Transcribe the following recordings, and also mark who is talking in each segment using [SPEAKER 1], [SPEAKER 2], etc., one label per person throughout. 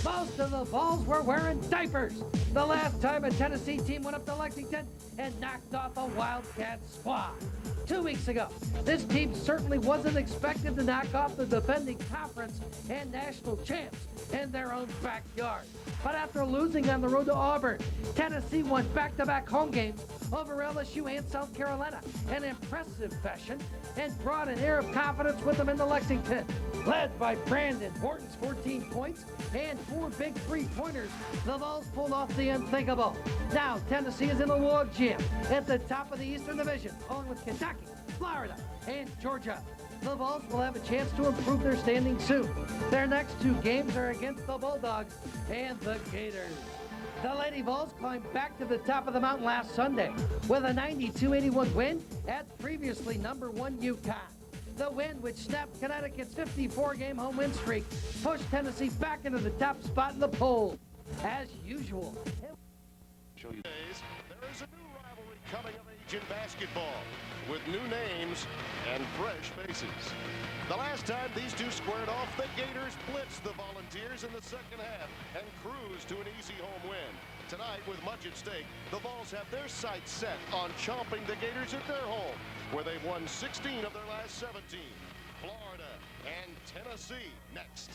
[SPEAKER 1] Most of the Vols were wearing diapers the last time a Tennessee team went up to Lexington and knocked off a Wildcat squad. 2 weeks ago, this team certainly wasn't expected to knock off the defending conference and national champs in their own backyard. But after losing on the road to Auburn, Tennessee won back-to-back home games over LSU and South Carolina in impressive fashion and brought an air of confidence with them into Lexington. Led by Brandon Morton's 14 points and 4 big three-pointers, the Vols pulled off the unthinkable. Now Tennessee is in a logjam at the top of the Eastern Division, along with Kentucky, Florida, and Georgia. The Vols will have a chance to improve their standing soon. Their next 2 games are against the Bulldogs and the Gators. The Lady Vols climbed back to the top of the mountain last Sunday with a 92-81 win at previously #1 UConn. The win, which snapped Connecticut's 54-game home win streak, pushed Tennessee back into the top spot in the poll. As usual.
[SPEAKER 2] There is a new rivalry coming of age in basketball with new names and fresh faces. The last time these two squared off, the Gators blitzed the Volunteers in the second half and cruised to an easy home win. Tonight, with much at stake, the Vols have their sights set on chomping the Gators at their home, where they've won 16 of their last 17. Florida and Tennessee next.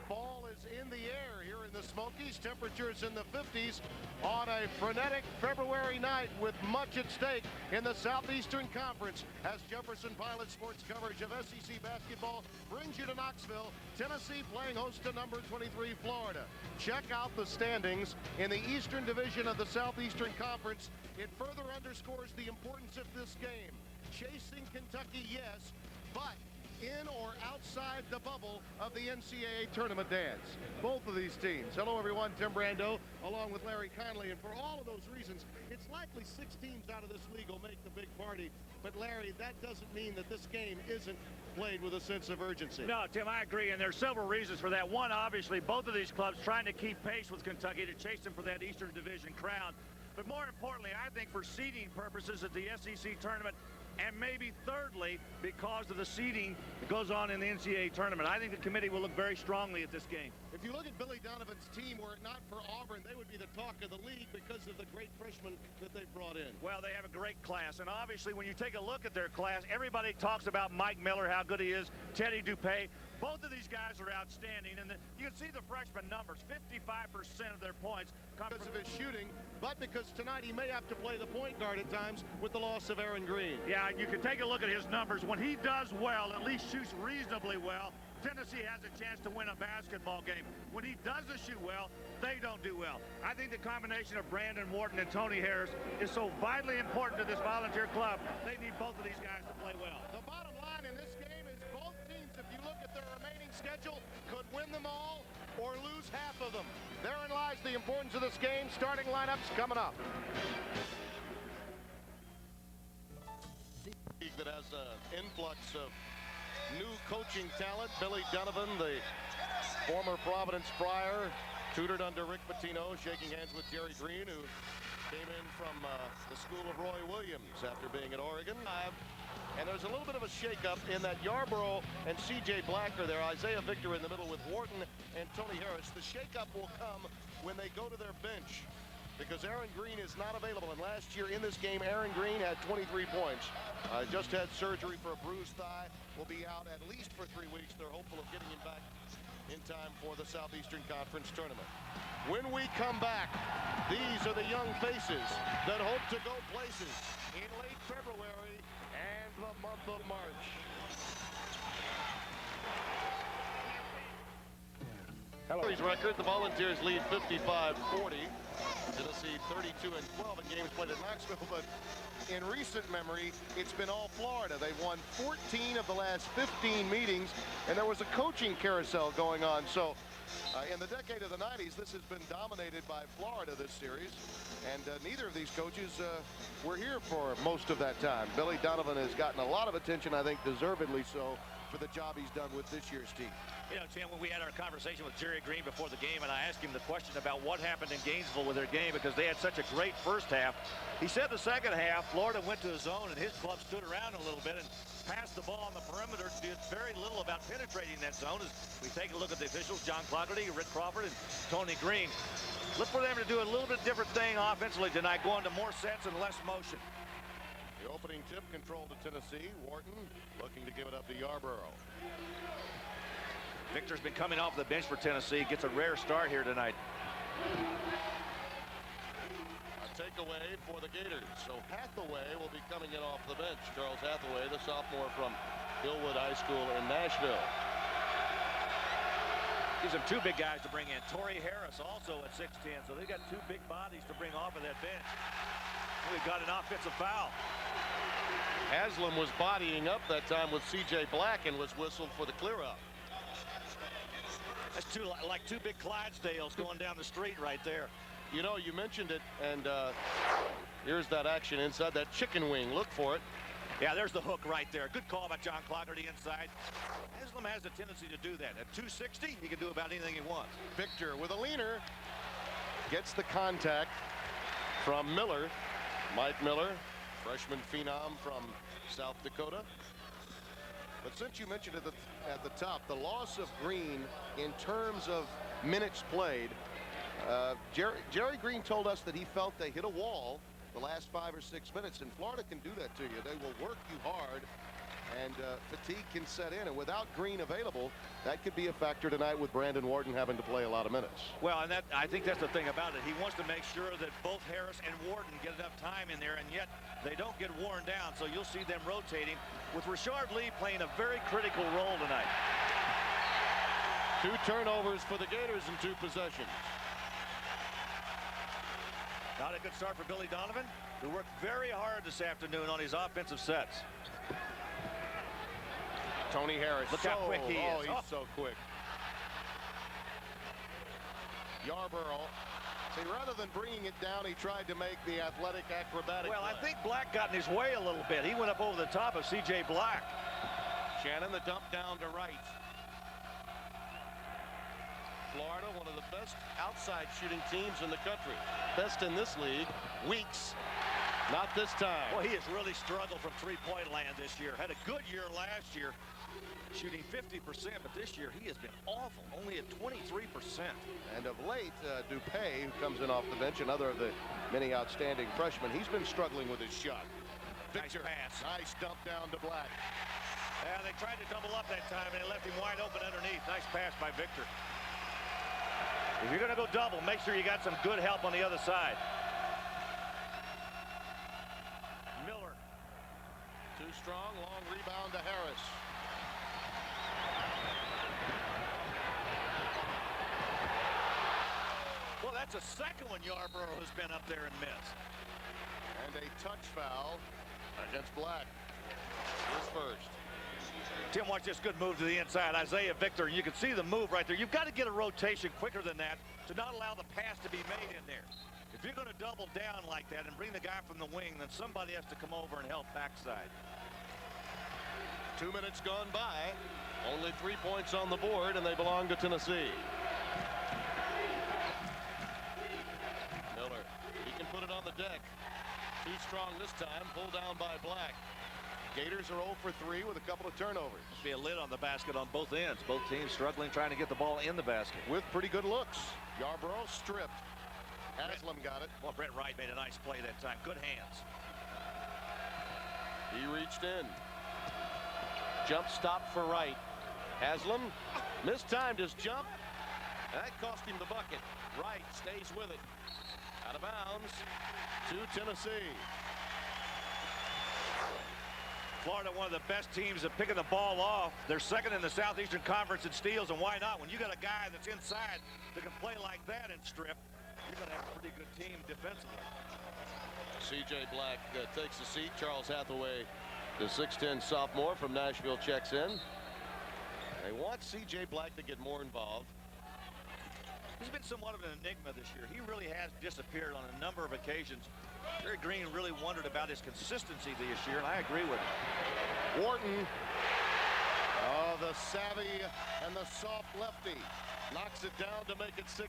[SPEAKER 2] Ball is in the air here in the Smokies. Temperatures in the 50s on a frenetic February night with much at stake in the Southeastern Conference as Jefferson Pilot Sports coverage of SEC basketball brings you to Knoxville, Tennessee playing host to number 23 Florida. Check out the standings in the Eastern Division of the Southeastern Conference. It further underscores the importance of this game. Chasing Kentucky, yes, but in or outside the bubble of the NCAA tournament dance. Both of these teams. Hello everyone, Tim Brando along with Larry Conley, and for all of those reasons, it's likely 6 teams out of this league will make the big party. But Larry, that doesn't mean that this game isn't played with a sense of urgency.
[SPEAKER 3] No, Tim, I agree, and there's several reasons for that. One, obviously, both of these clubs trying to keep pace with Kentucky to chase them for that Eastern Division crown. But more importantly, I think for seeding purposes at the SEC tournament, and maybe thirdly, because of the seeding that goes on in the NCAA tournament. I think the committee will look very strongly at this game.
[SPEAKER 2] If you look at Billy Donovan's team, were it not for Auburn, they would be the talk of the league because of the great freshmen that they brought in.
[SPEAKER 3] Well, they have a great class, and obviously when you take a look at their class, everybody talks about Mike Miller, how good he is, Teddy Dupay. Both of these guys are outstanding, and you can see the freshman numbers. 55% of their points come
[SPEAKER 2] because of his shooting, but because tonight he may have to play the point guard at times with the loss of Aaron Green.
[SPEAKER 3] Yeah, you can take a look at his numbers. When he does well, at least shoots reasonably well, Tennessee has a chance to win a basketball game. When he doesn't shoot well, they don't do well. I think the combination of Brandon Morton and Tony Harris is so vitally important to this Volunteer club. They need both of these guys to play well.
[SPEAKER 2] The bottom line in this game is both teams, if you look at their remaining schedule, could win them all or lose half of them. Therein lies the importance of this game. Starting lineups coming up. League that has an influx of new coaching talent. Billy Donovan, the former Providence Friar, tutored under Rick Pitino, shaking hands with Jerry Green, who came in from the school of Roy Williams after being at Oregon. And there's a little bit of a shakeup in that Yarborough and C.J. Black are there. Isaiah Victor in the middle with Wharton and Tony Harris. The shakeup will come when they go to their bench because Aaron Green is not available. And last year in this game, Aaron Green had 23 points. Just had surgery for a bruised thigh. Will be out at least for 3 weeks. They're hopeful of getting him back in time for the Southeastern Conference tournament. When we come back, these are the young faces that hope to go places in late February and the month of March. Hello. Record, the Volunteers lead 55-40. Tennessee 32-12 in games played at Knoxville, but in recent memory, it's been all Florida. They've won 14 of the last 15 meetings, and there was a coaching carousel going on. So in the decade of the 90s, this has been dominated by Florida, this series, and neither of these coaches were here for most of that time. Billy Donovan has gotten a lot of attention, I think deservedly so, for the job he's done with this year's team.
[SPEAKER 3] You know, Tim, when we had our conversation with Jerry Green before the game, and I asked him the question about what happened in Gainesville with their game because they had such a great first half, he said the second half, Florida went to a zone, and his club stood around a little bit and passed the ball on the perimeter, did very little about penetrating that zone. As we take a look at the officials, John Clougherty, Rick Crawford, and Tony Green. Look for them to do a little bit different thing offensively tonight, going to more sets and less motion.
[SPEAKER 2] The opening tip controlled to Tennessee. Wharton looking to give it up to Yarborough.
[SPEAKER 3] Victor's been coming off the bench for Tennessee. Gets a rare start here tonight.
[SPEAKER 2] A takeaway for the Gators. So Hathaway will be coming in off the bench. Charles Hathaway, the sophomore from Hillwood High School in Nashville.
[SPEAKER 3] Gives them two big guys to bring in. Torrey Harris also at 6'10", so they got two big bodies to bring off of that bench. We've got an offensive foul.
[SPEAKER 2] Haslam was bodying up that time with C.J. Black and was whistled for the clear-up.
[SPEAKER 3] That's like two big Clydesdales going down the street right there.
[SPEAKER 2] You know, you mentioned it, and here's that action inside that chicken wing. Look for it.
[SPEAKER 3] Yeah, there's the hook right there. Good call by John Clougherty inside. Haslam has a tendency to do that. At 260, he can do about anything he wants.
[SPEAKER 2] Victor with a leaner. Gets the contact from Miller. Mike Miller, freshman phenom from South Dakota. But since you mentioned it at the top, the loss of Green in terms of minutes played, Jerry Green told us that he felt they hit a wall the last 5 or 6 minutes, and Florida can do that to you. They will work you hard, and fatigue can set in, and without Green available, that could be a factor tonight with Brandon Wharton having to play a lot of minutes.
[SPEAKER 3] Well, and I think that's the thing about it. He wants to make sure that both Harris and Wharton get enough time in there, and yet they don't get worn down, so you'll see them rotating with Rashard Lee playing a very critical role tonight.
[SPEAKER 2] 2 turnovers for the Gators in 2 possessions.
[SPEAKER 3] Not a good start for Billy Donovan, who worked very hard this afternoon on his offensive sets.
[SPEAKER 2] Tony Harris.
[SPEAKER 3] Look how quick he is.
[SPEAKER 2] He's so quick. Yarborough. See, rather than bringing it down, he tried to make the athletic acrobatic
[SPEAKER 3] Well,
[SPEAKER 2] play.
[SPEAKER 3] I think Black got in his way a little bit. He went up over the top of C.J. Black.
[SPEAKER 2] Shannon, the dump down to right. Florida, one of the best outside shooting teams in the country. Best in this league. Weeks. Not this time.
[SPEAKER 3] Well, he has really struggled from three-point land this year. Had a good year last year, shooting 50%, but this year he has been awful, only at 23%.
[SPEAKER 2] And of late, Dupay, who comes in off the bench, another of the many outstanding freshmen, he's been struggling with his shot.
[SPEAKER 3] Victor, nice pass.
[SPEAKER 2] Nice dump down to Black.
[SPEAKER 3] Yeah, they tried to double up that time, and they left him wide open underneath. Nice pass by Victor. If you're going to go double, make sure you got some good help on the other side. Miller.
[SPEAKER 2] Too strong, long rebound to Harris.
[SPEAKER 3] Well, that's a second one Yarborough has been up there and missed.
[SPEAKER 2] And a touch foul against Black. His first.
[SPEAKER 3] Tim, watch this good move to the inside. Isaiah Victor, you can see the move right there. You've got to get a rotation quicker than that to not allow the pass to be made in there. If you're going to double down like that and bring the guy from the wing, then somebody has to come over and help backside.
[SPEAKER 2] 2 minutes gone by. Only 3 points on the board, and they belong to Tennessee. Miller, he can put it on the deck. Too strong this time, pulled down by Black. Gators are 0 for 3 with a couple of turnovers.
[SPEAKER 3] Must be a lid on the basket on both ends. Both teams struggling trying to get the ball in the basket.
[SPEAKER 2] With pretty good looks. Yarborough stripped. Haslam got it.
[SPEAKER 3] Well, Brett Wright made a nice play that time. Good hands.
[SPEAKER 2] He reached in. Jump stop for Wright. Haslam mistimed his jump. That cost him the bucket. Wright stays with it. Out of bounds to Tennessee.
[SPEAKER 3] Florida, one of the best teams at picking the ball off. They're second in the Southeastern Conference in steals, and why not? When you got a guy that's inside that can play like that and strip, you're going to have a pretty good team defensively.
[SPEAKER 2] C.J. Black takes the seat. Charles Hathaway, the 6'10 sophomore from Nashville, checks in. They want C.J. Black to get more involved.
[SPEAKER 3] He's been somewhat of an enigma this year. He really has disappeared on a number of occasions. Jerry Green really wondered about his consistency this year, and I agree with him.
[SPEAKER 2] Wharton. Oh, the savvy and the soft lefty knocks it down to make it 6-0.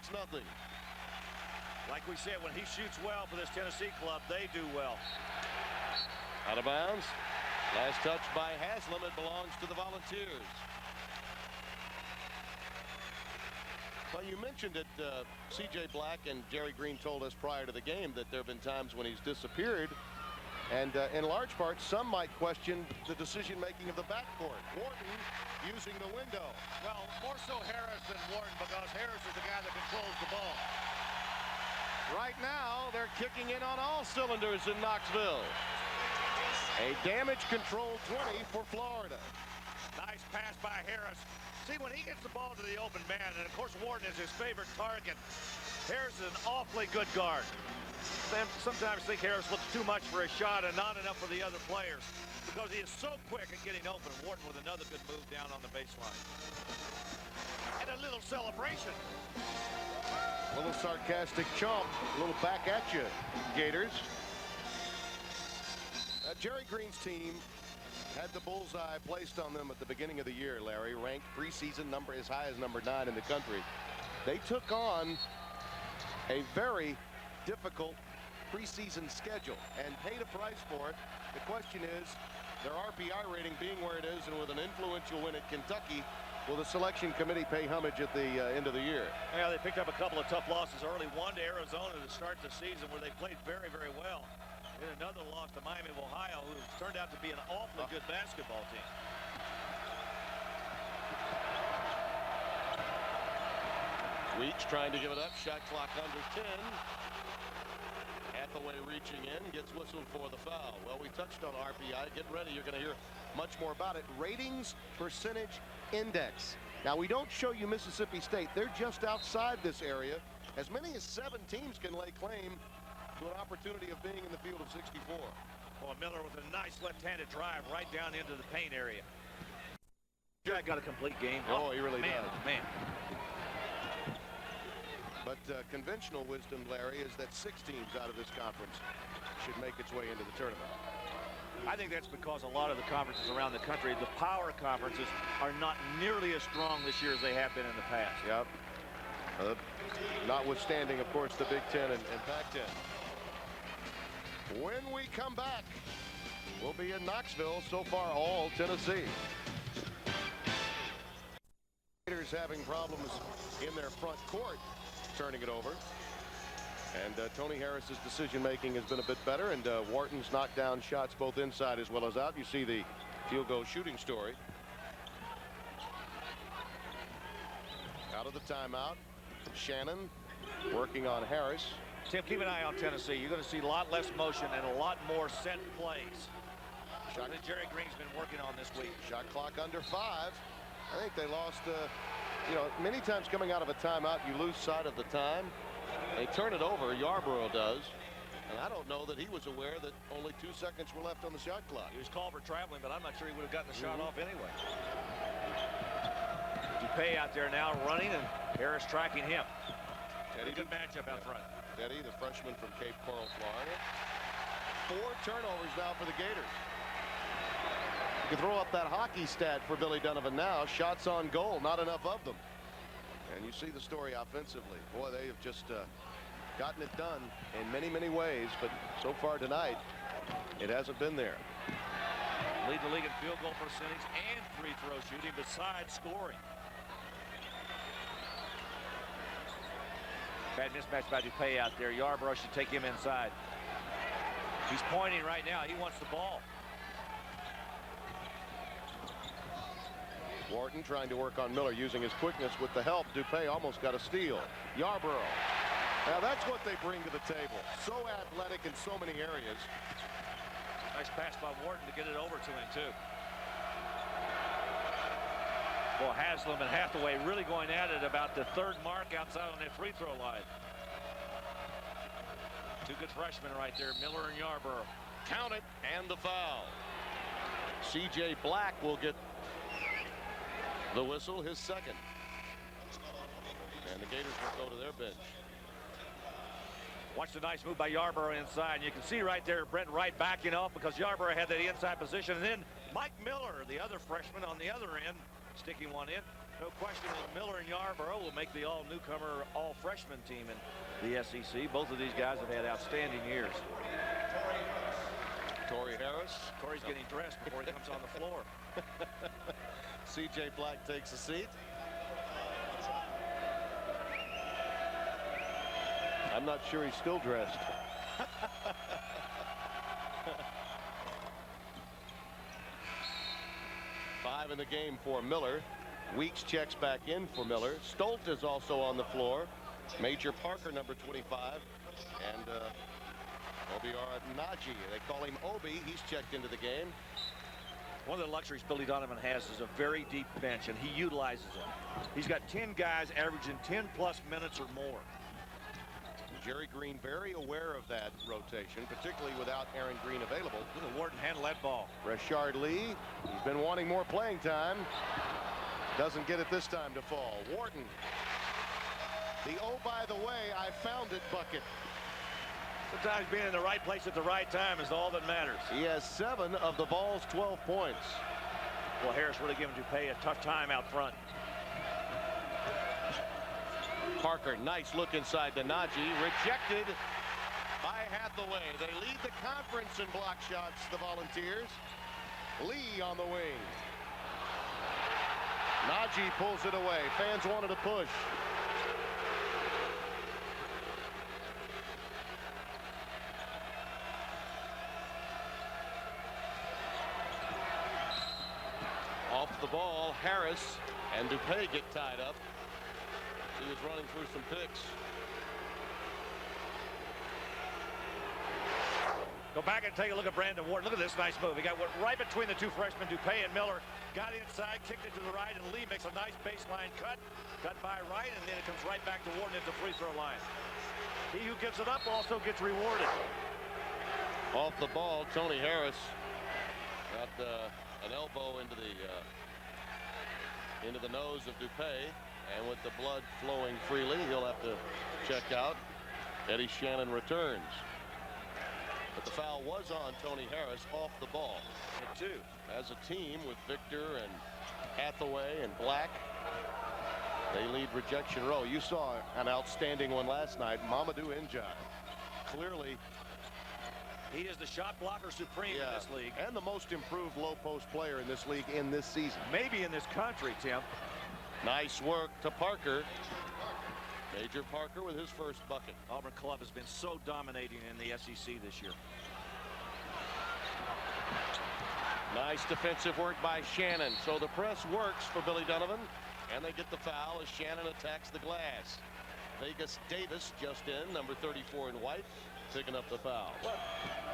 [SPEAKER 3] Like we said, when he shoots well for this Tennessee club, they do well.
[SPEAKER 2] Out of bounds. Last touch by Haslam. It belongs to the Volunteers. Well, you mentioned it. C.J. Black and Jerry Green told us prior to the game that there have been times when he's disappeared. And in large part, some might question the decision-making of the backcourt. Wharton using the window.
[SPEAKER 3] Well, more so Harris than Wharton, because Harris is the guy that controls the ball.
[SPEAKER 2] Right now, they're kicking in on all cylinders in Knoxville. A damage control 20 for Florida.
[SPEAKER 3] Nice pass by Harris. See, when he gets the ball to the open man, and of course Wharton is his favorite target, Harris is an awfully good guard. They sometimes think Harris looks too much for a shot and not enough for the other players, because he is so quick at getting open. Wharton with another good move down on the baseline. And a little celebration.
[SPEAKER 2] A little sarcastic chomp. A little back at you, Gators. Jerry Green's team had the bullseye placed on them at the beginning of the year, Larry. Ranked preseason number as high as number 9 in the country. They took on a very difficult preseason schedule and paid a price for it. The question is, their RPI rating being where it is and with an influential win at Kentucky, will the selection committee pay homage at the end of the year?
[SPEAKER 3] Yeah, they picked up a couple of tough losses early. One to Arizona to start the season, where they played very, very well. And another loss to Miami of Ohio, who turned out to be an awfully good basketball team.
[SPEAKER 2] Weeks trying to give it up. Shot clock under 10. Hathaway reaching in, gets whistled for the foul. Well, we touched on RPI. Get ready. You're going to hear much more about it. Ratings percentage index. Now, we don't show you Mississippi State. They're just outside this area. As many as 7 teams can lay claim to an opportunity of being in the field of 64.
[SPEAKER 3] Well, Miller with a nice left-handed drive right down into the paint area. Jack got a complete game.
[SPEAKER 2] Oh, he really does.
[SPEAKER 3] Man.
[SPEAKER 2] But conventional wisdom, Larry, is that 6 teams out of this conference should make its way into the tournament.
[SPEAKER 3] I think that's because a lot of the conferences around the country, the power conferences, are not nearly as strong this year as they have been in the past.
[SPEAKER 2] Yep. Notwithstanding, of course, the Big Ten and Pac-10. When we come back, we'll be in Knoxville. So far, all Tennessee. Gators having problems in their front court, turning it over. And Tony Harris's decision-making has been a bit better, and Wharton's knocked down shots both inside as well as out. You see the field goal shooting story. Out of the timeout, Shannon working on Harris.
[SPEAKER 3] Tim, keep an eye on Tennessee. You're going to see a lot less motion and a lot more set plays. Shot that Jerry Green's been working on this week.
[SPEAKER 2] Shot clock under 5. I think they lost, you know, many times coming out of a timeout, you lose sight of the time. They turn it over, Yarborough does. And I don't know that he was aware that only 2 seconds were left on the shot clock.
[SPEAKER 3] He was called for traveling, but I'm not sure he would have gotten the shot off anyway. Dupay out there now running, and Harris tracking him.
[SPEAKER 2] Teddy,
[SPEAKER 3] good matchup out front.
[SPEAKER 2] Teddy, the freshman from Cape Coral, Florida. 4 turnovers now for the Gators. You can throw up that hockey stat for Billy Donovan now. Shots on goal, not enough of them. And you see the story offensively. Boy, they have just gotten it done in many, many ways. But so far tonight, it hasn't been there.
[SPEAKER 3] Lead the league in field goal percentage and free throw shooting besides scoring. Bad mismatch by Dupay out there. Yarborough should take him inside. He's pointing right now. He wants the ball.
[SPEAKER 2] Wharton trying to work on Miller, using his quickness with the help. Dupay almost got a steal. Yarborough. Now that's what they bring to the table. So athletic in so many areas.
[SPEAKER 3] Nice pass by Wharton to get it over to him, too. Well, Haslam and Hathaway really going at it about the 3rd mark outside on that free throw line. 2 good freshmen right there, Miller and Yarborough.
[SPEAKER 2] Count it, and the foul. C.J. Black will get the whistle, his 2nd. And the Gators will go to their bench.
[SPEAKER 3] Watch the nice move by Yarborough inside. And you can see right there Brent Wright backing off because Yarborough had that inside position. And then Mike Miller, the other freshman on the other end, Sticking one in. No question that Miller and Yarborough will make the all-newcomer, all-freshman team in the SEC. Both of these guys have had outstanding years.
[SPEAKER 2] Torrey Harris.
[SPEAKER 3] Torrey's getting dressed before he comes on the floor.
[SPEAKER 2] C.J. Black takes a seat. I'm not sure he's still dressed. Five in the game for Miller. Weeks checks back in for Miller. Stolt is also on the floor. Major Parker, number 25. And Obiara Naji. They call him Obi. He's checked into the game.
[SPEAKER 3] One of the luxuries Billy Donovan has is a very deep bench, and he utilizes it. He's got 10 guys averaging 10-plus minutes or more.
[SPEAKER 2] Jerry Green very aware of that rotation, particularly without Aaron Green available.
[SPEAKER 3] Look at Wharton handle that ball.
[SPEAKER 2] Rashard Lee, he's been wanting more playing time. Doesn't get it this time to fall. Wharton. The oh, by the way, I found it bucket.
[SPEAKER 3] Sometimes being in the right place at the right time is all that matters.
[SPEAKER 2] He has 7 of the Vols' 12 points.
[SPEAKER 3] Well, Harris really giving Dupay a tough time out front.
[SPEAKER 2] Parker, nice look inside to Naji. Rejected by Hathaway. They lead the conference in block shots, the Volunteers. Lee on the wing. Naji pulls it away. Fans wanted to push. Off the ball, Harris and Dupay get tied up. He was running through some picks.
[SPEAKER 3] Go back and take a look at Brandon Wharton. Look at this nice move. He got right between the two freshmen, Dupay and Miller. Got inside, kicked it to the right, and Lee makes a nice baseline cut. Cut by Wright, and then it comes right back to Wharton at the free throw line. He who gives it up also gets rewarded.
[SPEAKER 2] Off the ball, Tony Harris got an elbow into the nose of Dupay. And with the blood flowing freely, he'll have to check out. Eddie Shannon returns. But the foul was on Tony Harris off the ball.
[SPEAKER 3] And 2.
[SPEAKER 2] As a team with Victor and Hathaway and Black, they lead rejection row. You saw an outstanding one last night. Mamadou Ndiaye. Clearly,
[SPEAKER 3] he is the shot blocker supreme in this league.
[SPEAKER 2] And the most improved low post player in this league in this season.
[SPEAKER 3] Maybe in this country, Tim.
[SPEAKER 2] Nice work to Parker. Major Parker with his first bucket.
[SPEAKER 3] Auburn Club has been so dominating in the SEC this year.
[SPEAKER 2] Nice defensive work by Shannon. So the press works for Billy Donovan. And they get the foul as Shannon attacks the glass. Vegas Davis just in, number 34 in white, picking up the foul.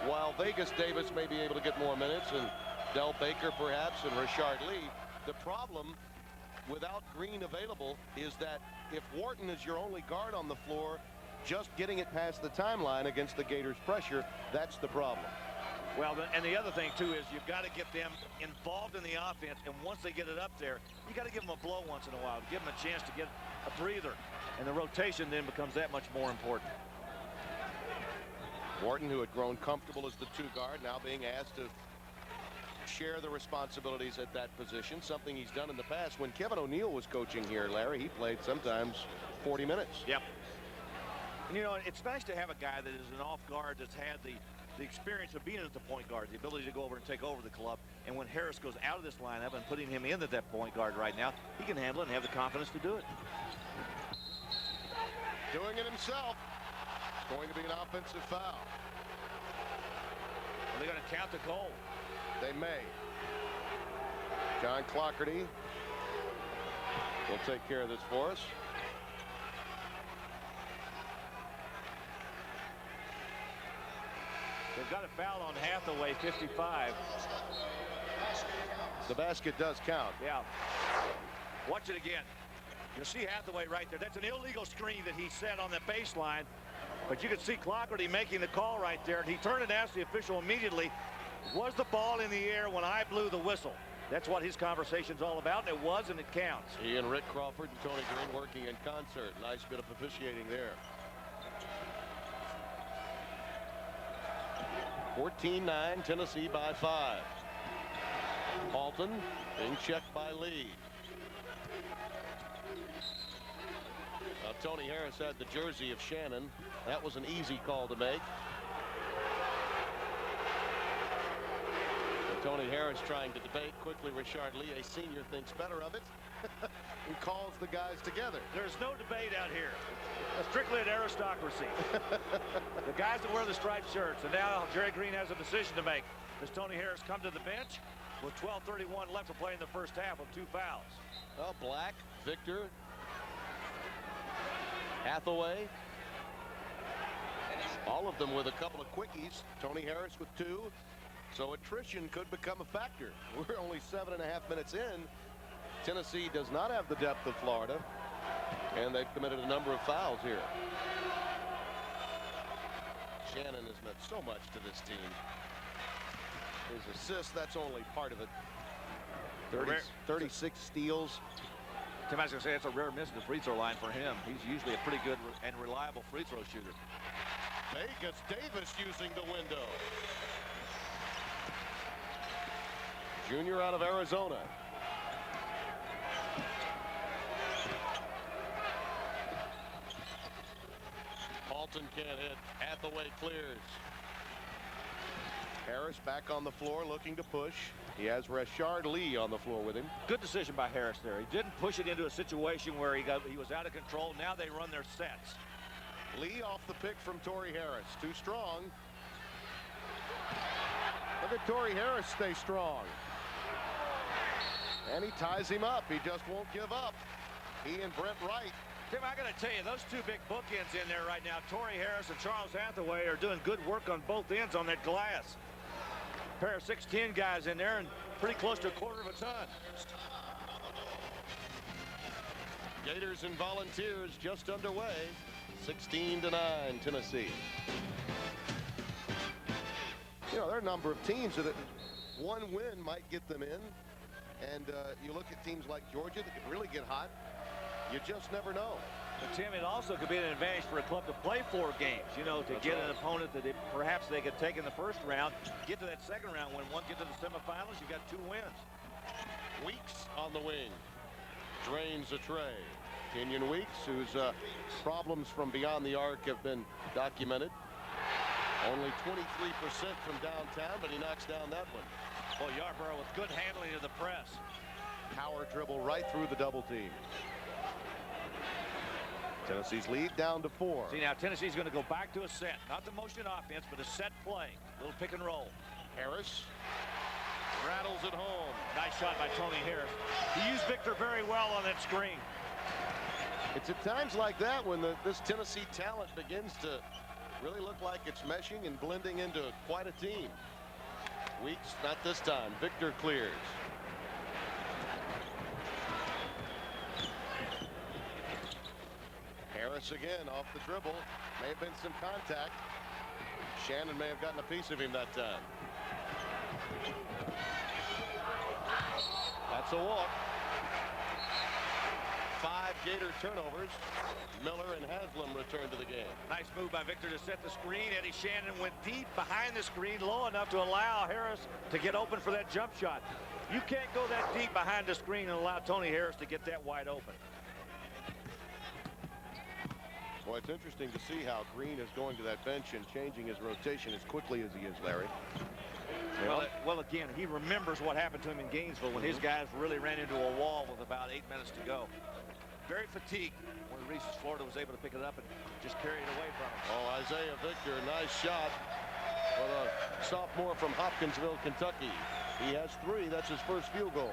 [SPEAKER 2] While Vegas Davis may be able to get more minutes, and Del Baker perhaps, and Rashard Lee, the problem without Green available is that if Wharton is your only guard on the floor, just getting it past the timeline against the Gators' pressure, that's the problem.
[SPEAKER 3] Well, and the other thing, too, is you've got to get them involved in the offense, and once they get it up there, you got to give them a blow once in a while, give them a chance to get a breather, and the rotation then becomes that much more important.
[SPEAKER 2] Wharton, who had grown comfortable as the 2 guard, now being asked to share the responsibilities at that position, something he's done in the past. When Kevin O'Neill was coaching here, Larry, he played sometimes 40 minutes.
[SPEAKER 3] Yep. And, you know, it's nice to have a guy that is an off guard that's had the experience of being at the point guard, the ability to go over and take over the club. And when Harris goes out of this lineup and putting him in at that point guard right now, he can handle it and have the confidence to do it.
[SPEAKER 2] Doing it himself. It's going to be an offensive foul.
[SPEAKER 3] Are they going to count the goal?
[SPEAKER 2] They may. John Clockerty will take care of this for us.
[SPEAKER 3] They've got a foul on Hathaway, 55.
[SPEAKER 2] The basket does count.
[SPEAKER 3] Yeah. Watch it again. You'll see Hathaway right there. That's an illegal screen that he set on the baseline. But you can see Clockerty making the call right there. And he turned and asked the official immediately, was the ball in the air when I blew the whistle? That's what his conversation's all about, and it was, and it counts.
[SPEAKER 2] He and Rick Crawford and Tony Green working in concert. Nice bit of officiating there. 14-9, Tennessee by 5. Halton being checked by Lee. Tony Harris had the jersey of Shannon. That was an easy call to make. And Tony Harris trying to debate quickly. Richard Lee, a senior, thinks better of it and calls the guys together.
[SPEAKER 3] There's no debate out here. Strictly an aristocracy. The guys that wear the striped shirts. And now Jerry Green has a decision to make. Does Tony Harris come to the bench with 12:31 left to play in the first half with 2 fouls?
[SPEAKER 2] Well, Black, Victor, Hathaway, all of them with a couple of quickies. Tony Harris with 2. So attrition could become a factor. We're only 7.5 minutes in. Tennessee does not have the depth of Florida, and they've committed a number of fouls here. Shannon has meant so much to this team. His assist, that's only part of it. 36 steals.
[SPEAKER 4] Tim, I was going to say it's a rare miss at the free throw line for him. He's usually a pretty good and reliable free throw shooter.
[SPEAKER 2] Vegas Davis using the window. Junior out of Arizona. Halton can't hit. Hathaway clears. Harris back on the floor looking to push. He has Richard Lee on the floor with him.
[SPEAKER 4] Good decision by Harris there. He didn't push it into a situation where he was out of control. Now they run their sets.
[SPEAKER 2] Lee off the pick from Torrey Harris. Too strong. Look at Torrey Harris stay strong. And he ties him up. He just won't give up. He and Brent Wright.
[SPEAKER 3] Tim, I got to tell you, those 2 big bookends in there right now, Torrey Harris and Charles Hathaway, are doing good work on both ends on that glass. Pair of 6'10" guys in there and pretty close to a quarter of a ton.
[SPEAKER 2] Gators and Volunteers just underway. 16-9 Tennessee. You know, there are a number of teams that one win might get them in. And you look at teams like Georgia that could really get hot. You just never know.
[SPEAKER 4] But Tim, it also could be an advantage for a club to play 4 games, you know, to get an opponent that perhaps they could take in the first round, get to that second round. When one gets to the semifinals, you've got 2 wins.
[SPEAKER 2] Weeks on the wing. Drains a tray. Kenyon Weeks, whose problems from beyond the arc have been documented. Only 23% from downtown, but he knocks down that one.
[SPEAKER 3] Well, Yarborough with good handling of the press.
[SPEAKER 2] Power dribble right through the double team. Tennessee's lead down to 4.
[SPEAKER 3] See, now Tennessee's going to go back to a set. Not the motion offense, but a set play. Little pick and roll.
[SPEAKER 2] Harris rattles it home.
[SPEAKER 3] Nice shot by Tony Harris. He used Victor very well on that screen.
[SPEAKER 2] It's at times like that when this Tennessee talent begins to really look like it's meshing and blending into quite a team. Weeks, not this time. Victor clears. Harris again off the dribble. May have been some contact. Shannon may have gotten a piece of him that time. That's a walk. 5 Gator turnovers. Miller and Haslam return to the game.
[SPEAKER 3] Nice move by Victor to set the screen. Eddie Shannon went deep behind the screen, low enough to allow Harris to get open for that jump shot. You can't go that deep behind the screen and allow Tony Harris to get that wide open.
[SPEAKER 2] Boy, it's interesting to see how Green is going to that bench and changing his rotation as quickly as he is, Larry.
[SPEAKER 4] Well, again, he remembers what happened to him in Gainesville when his guys really ran into a wall with about 8 minutes to go. Very fatigued when Reese's Florida was able to pick it up and just carry it away from him.
[SPEAKER 2] Oh, Isaiah Victor, nice shot for the sophomore from Hopkinsville, Kentucky. He has 3. That's his first field goal.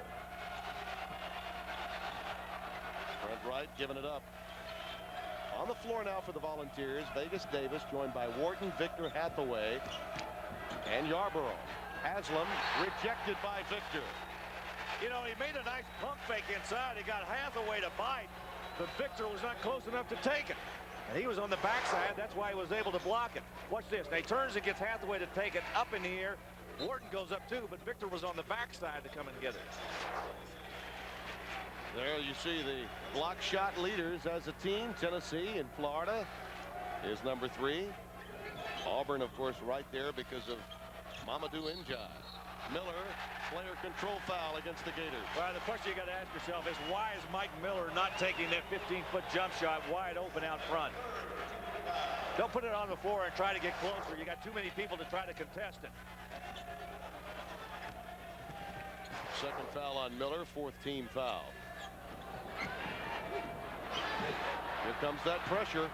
[SPEAKER 2] Brent Wright giving it up. On the floor now for the Volunteers, Vegas Davis, joined by Wharton, Victor, Hathaway, and Yarborough. Haslam rejected by Victor.
[SPEAKER 3] You know, he made a nice pump fake inside. He got Hathaway to bite, but Victor was not close enough to take it. And he was on the backside. That's why he was able to block it. Watch this. Now he turns and gets Hathaway to take it up in the air. Wharton goes up too, but Victor was on the backside to come and get it.
[SPEAKER 2] There you see the block shot leaders as a team. Tennessee and Florida is number 3. Auburn, of course, right there because of Mamadou Njai. Miller, player control foul against the Gators.
[SPEAKER 3] Well, the question you got to ask yourself is, why is Mike Miller not taking that 15-foot jump shot wide open out front? Don't put it on the floor and try to get closer. You got too many people to try to contest it.
[SPEAKER 2] Second foul on Miller, fourth team foul. Here comes that pressure.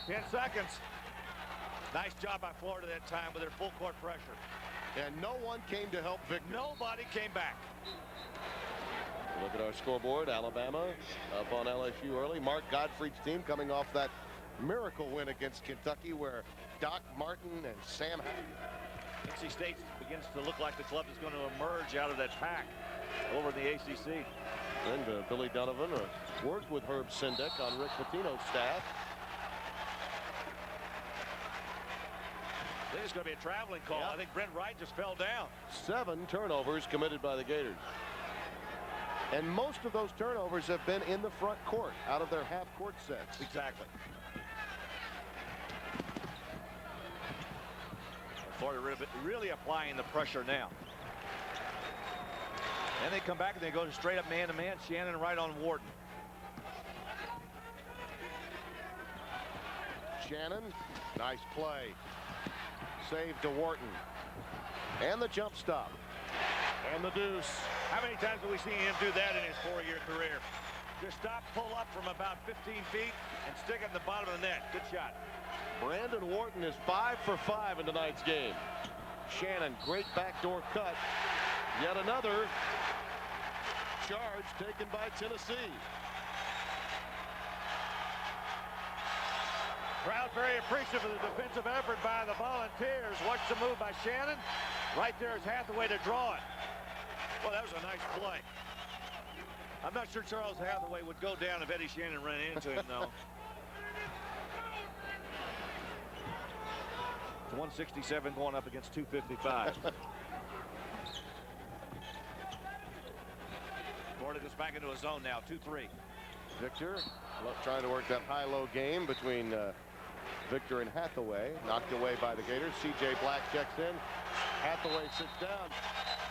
[SPEAKER 3] 10 seconds. Nice job by Florida that time with their full court pressure.
[SPEAKER 2] And no one came to help Victor.
[SPEAKER 3] Nobody came back.
[SPEAKER 2] Look at our scoreboard. Alabama up on LSU early. Mark Godfrey's team coming off that miracle win against Kentucky where Doc Martin and Sam
[SPEAKER 3] NC State begins to look like the club is going to emerge out of that pack over in the ACC.
[SPEAKER 2] And Billy Donovan worked with Herb Sendek on Rick Pitino's staff.
[SPEAKER 3] I think it's going to be a traveling call.
[SPEAKER 2] Yep.
[SPEAKER 3] I think Brent Wright just fell down.
[SPEAKER 2] 7 turnovers committed by the Gators. And most of those turnovers have been in the front court out of their half-court sets.
[SPEAKER 3] Exactly. Florida really applying the pressure now. And they come back and they go straight up man-to-man. Shannon right on Wharton.
[SPEAKER 2] Shannon, nice play. Save to Wharton. And the jump stop. And the deuce.
[SPEAKER 3] How many times have we seen him do that in his 4-year career? Just stop, pull up from about 15 feet, and stick it in the bottom of the net. Good shot.
[SPEAKER 2] Brandon Wharton is 5 for 5 in tonight's game. Shannon, great backdoor cut. Yet another charge taken by Tennessee.
[SPEAKER 3] Crowd very appreciative of the defensive effort by the Volunteers. Watch the move by Shannon. Right there is Hathaway to draw it. Well, that was a nice play. I'm not sure Charles Hathaway would go down if Eddie Shannon ran into him, though. 167 going up against 255. Florida goes back into a zone now, 2-3.
[SPEAKER 2] Victor trying to work that high-low game between Victor and Hathaway. Knocked away by the Gators. C.J. Black checks in. Hathaway sits down.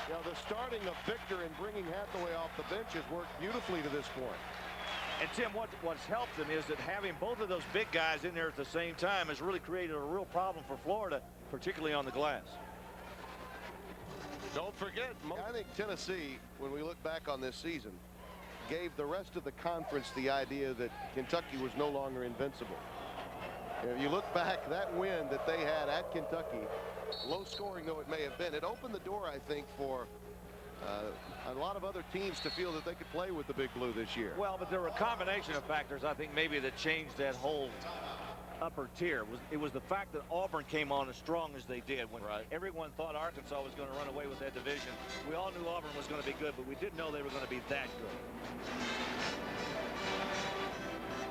[SPEAKER 2] You know, the starting of Victor and bringing Hathaway off the bench has worked beautifully to this point.
[SPEAKER 3] And Tim, what's helped them is that having both of those big guys in there at the same time has really created a real problem for Florida, particularly on the glass.
[SPEAKER 2] Don't forget, I think Tennessee, when we look back on this season, gave the rest of the conference the idea that Kentucky was no longer invincible. If you look back, that win that they had at Kentucky, low scoring though it may have been, it opened the door, I think, for a lot of other teams to feel that they could play with the Big Blue this year.
[SPEAKER 3] Well, but there were a combination of factors, I think, maybe that changed that whole upper tier. It was the fact that Auburn came on as strong as they did. When everyone thought Arkansas was going to run away with that division, we all knew Auburn was going to be good, but we didn't know they were going to be that good.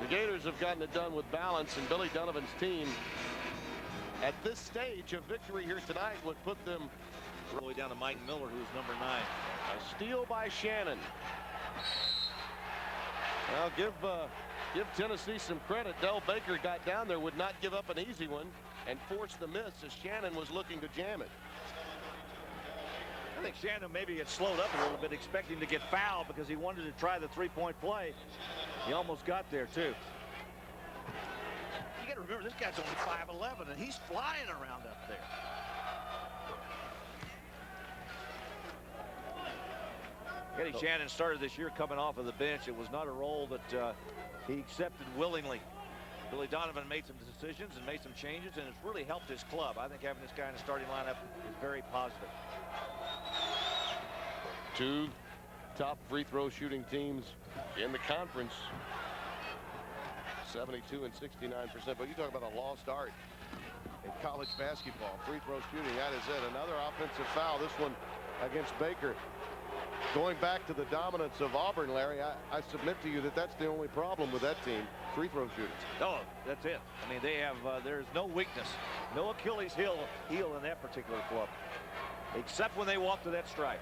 [SPEAKER 2] The Gators have gotten it done with balance, and Billy Donovan's team at this stage of victory here tonight would put them
[SPEAKER 3] all the way down to Mike Miller, who's number 9.
[SPEAKER 2] A steal by Shannon. Well, give Tennessee some credit. Del Baker got down there, would not give up an easy one, and forced the miss as Shannon was looking to jam it.
[SPEAKER 3] I think Shannon maybe had slowed up a little bit, expecting to get fouled because he wanted to try the three-point play. He almost got there, too. You got to remember, this guy's only 5'11", and he's flying around up there. Eddie Shannon started this year coming off of the bench. It was not a role that he accepted willingly. Billy Donovan made some decisions and made some changes, and it's really helped his club. I think having this guy in the starting lineup is very positive.
[SPEAKER 2] 2 top free throw shooting teams in the conference. 72 and 69%. But you talk about a lost art in college basketball. Free throw shooting, that is it. Another offensive foul, this one against Baker. Going back to the dominance of Auburn, Larry, I submit to you that that's the only problem with that team, free throw shooting.
[SPEAKER 3] Oh, that's it. I mean, they have, there's no weakness, no Achilles heel in that particular club, except when they walk to that strike.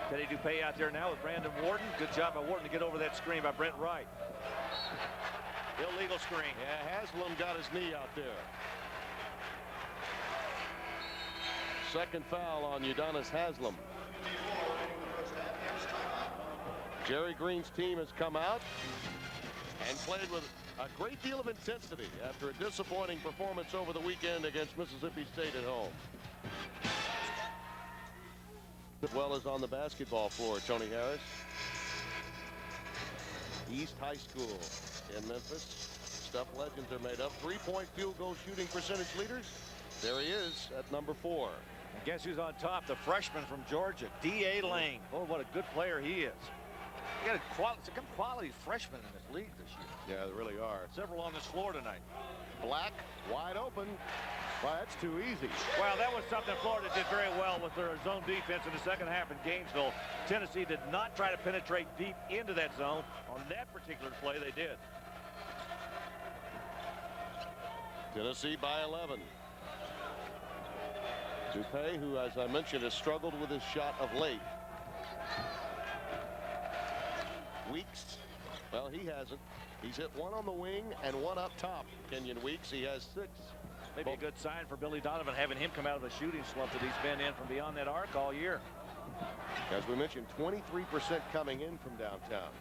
[SPEAKER 3] Teddy Dupay out there now with Brandon Wharton. Good job by Wharton to get over that screen by Brent Wright. Illegal screen.
[SPEAKER 2] Yeah, Haslam got his knee out there. Second foul on Udonis Haslem. Jerry Green's team has come out and played with a great deal of intensity after a disappointing performance over the weekend against Mississippi State at home. As well as on the basketball floor, Tony Harris. East High School in Memphis. Stuff legends are made up. 3-point field goal shooting percentage leaders. There he is at number 4.
[SPEAKER 4] And guess who's on top? The freshman from Georgia, D.A. Lane. Oh, what a good player he is. You got some quality freshmen in this league this year.
[SPEAKER 2] Yeah, they really are.
[SPEAKER 4] Several on this floor tonight.
[SPEAKER 2] Black, wide open. Well, that's too easy.
[SPEAKER 3] Well, that was something Florida did very well with their zone defense in the second half in Gainesville. Tennessee did not try to penetrate deep into that zone. On that particular play, they did.
[SPEAKER 2] Tennessee by 11. Dupay, who, as I mentioned, has struggled with his shot of late. Weeks, well, he hasn't. He's hit one on the wing and one up top. Kenyon Weeks, he has 6.
[SPEAKER 3] Maybe a good sign for Billy Donovan, having him come out of a shooting slump that he's been in from beyond that arc all year.
[SPEAKER 2] As we mentioned, 23% coming in from downtown.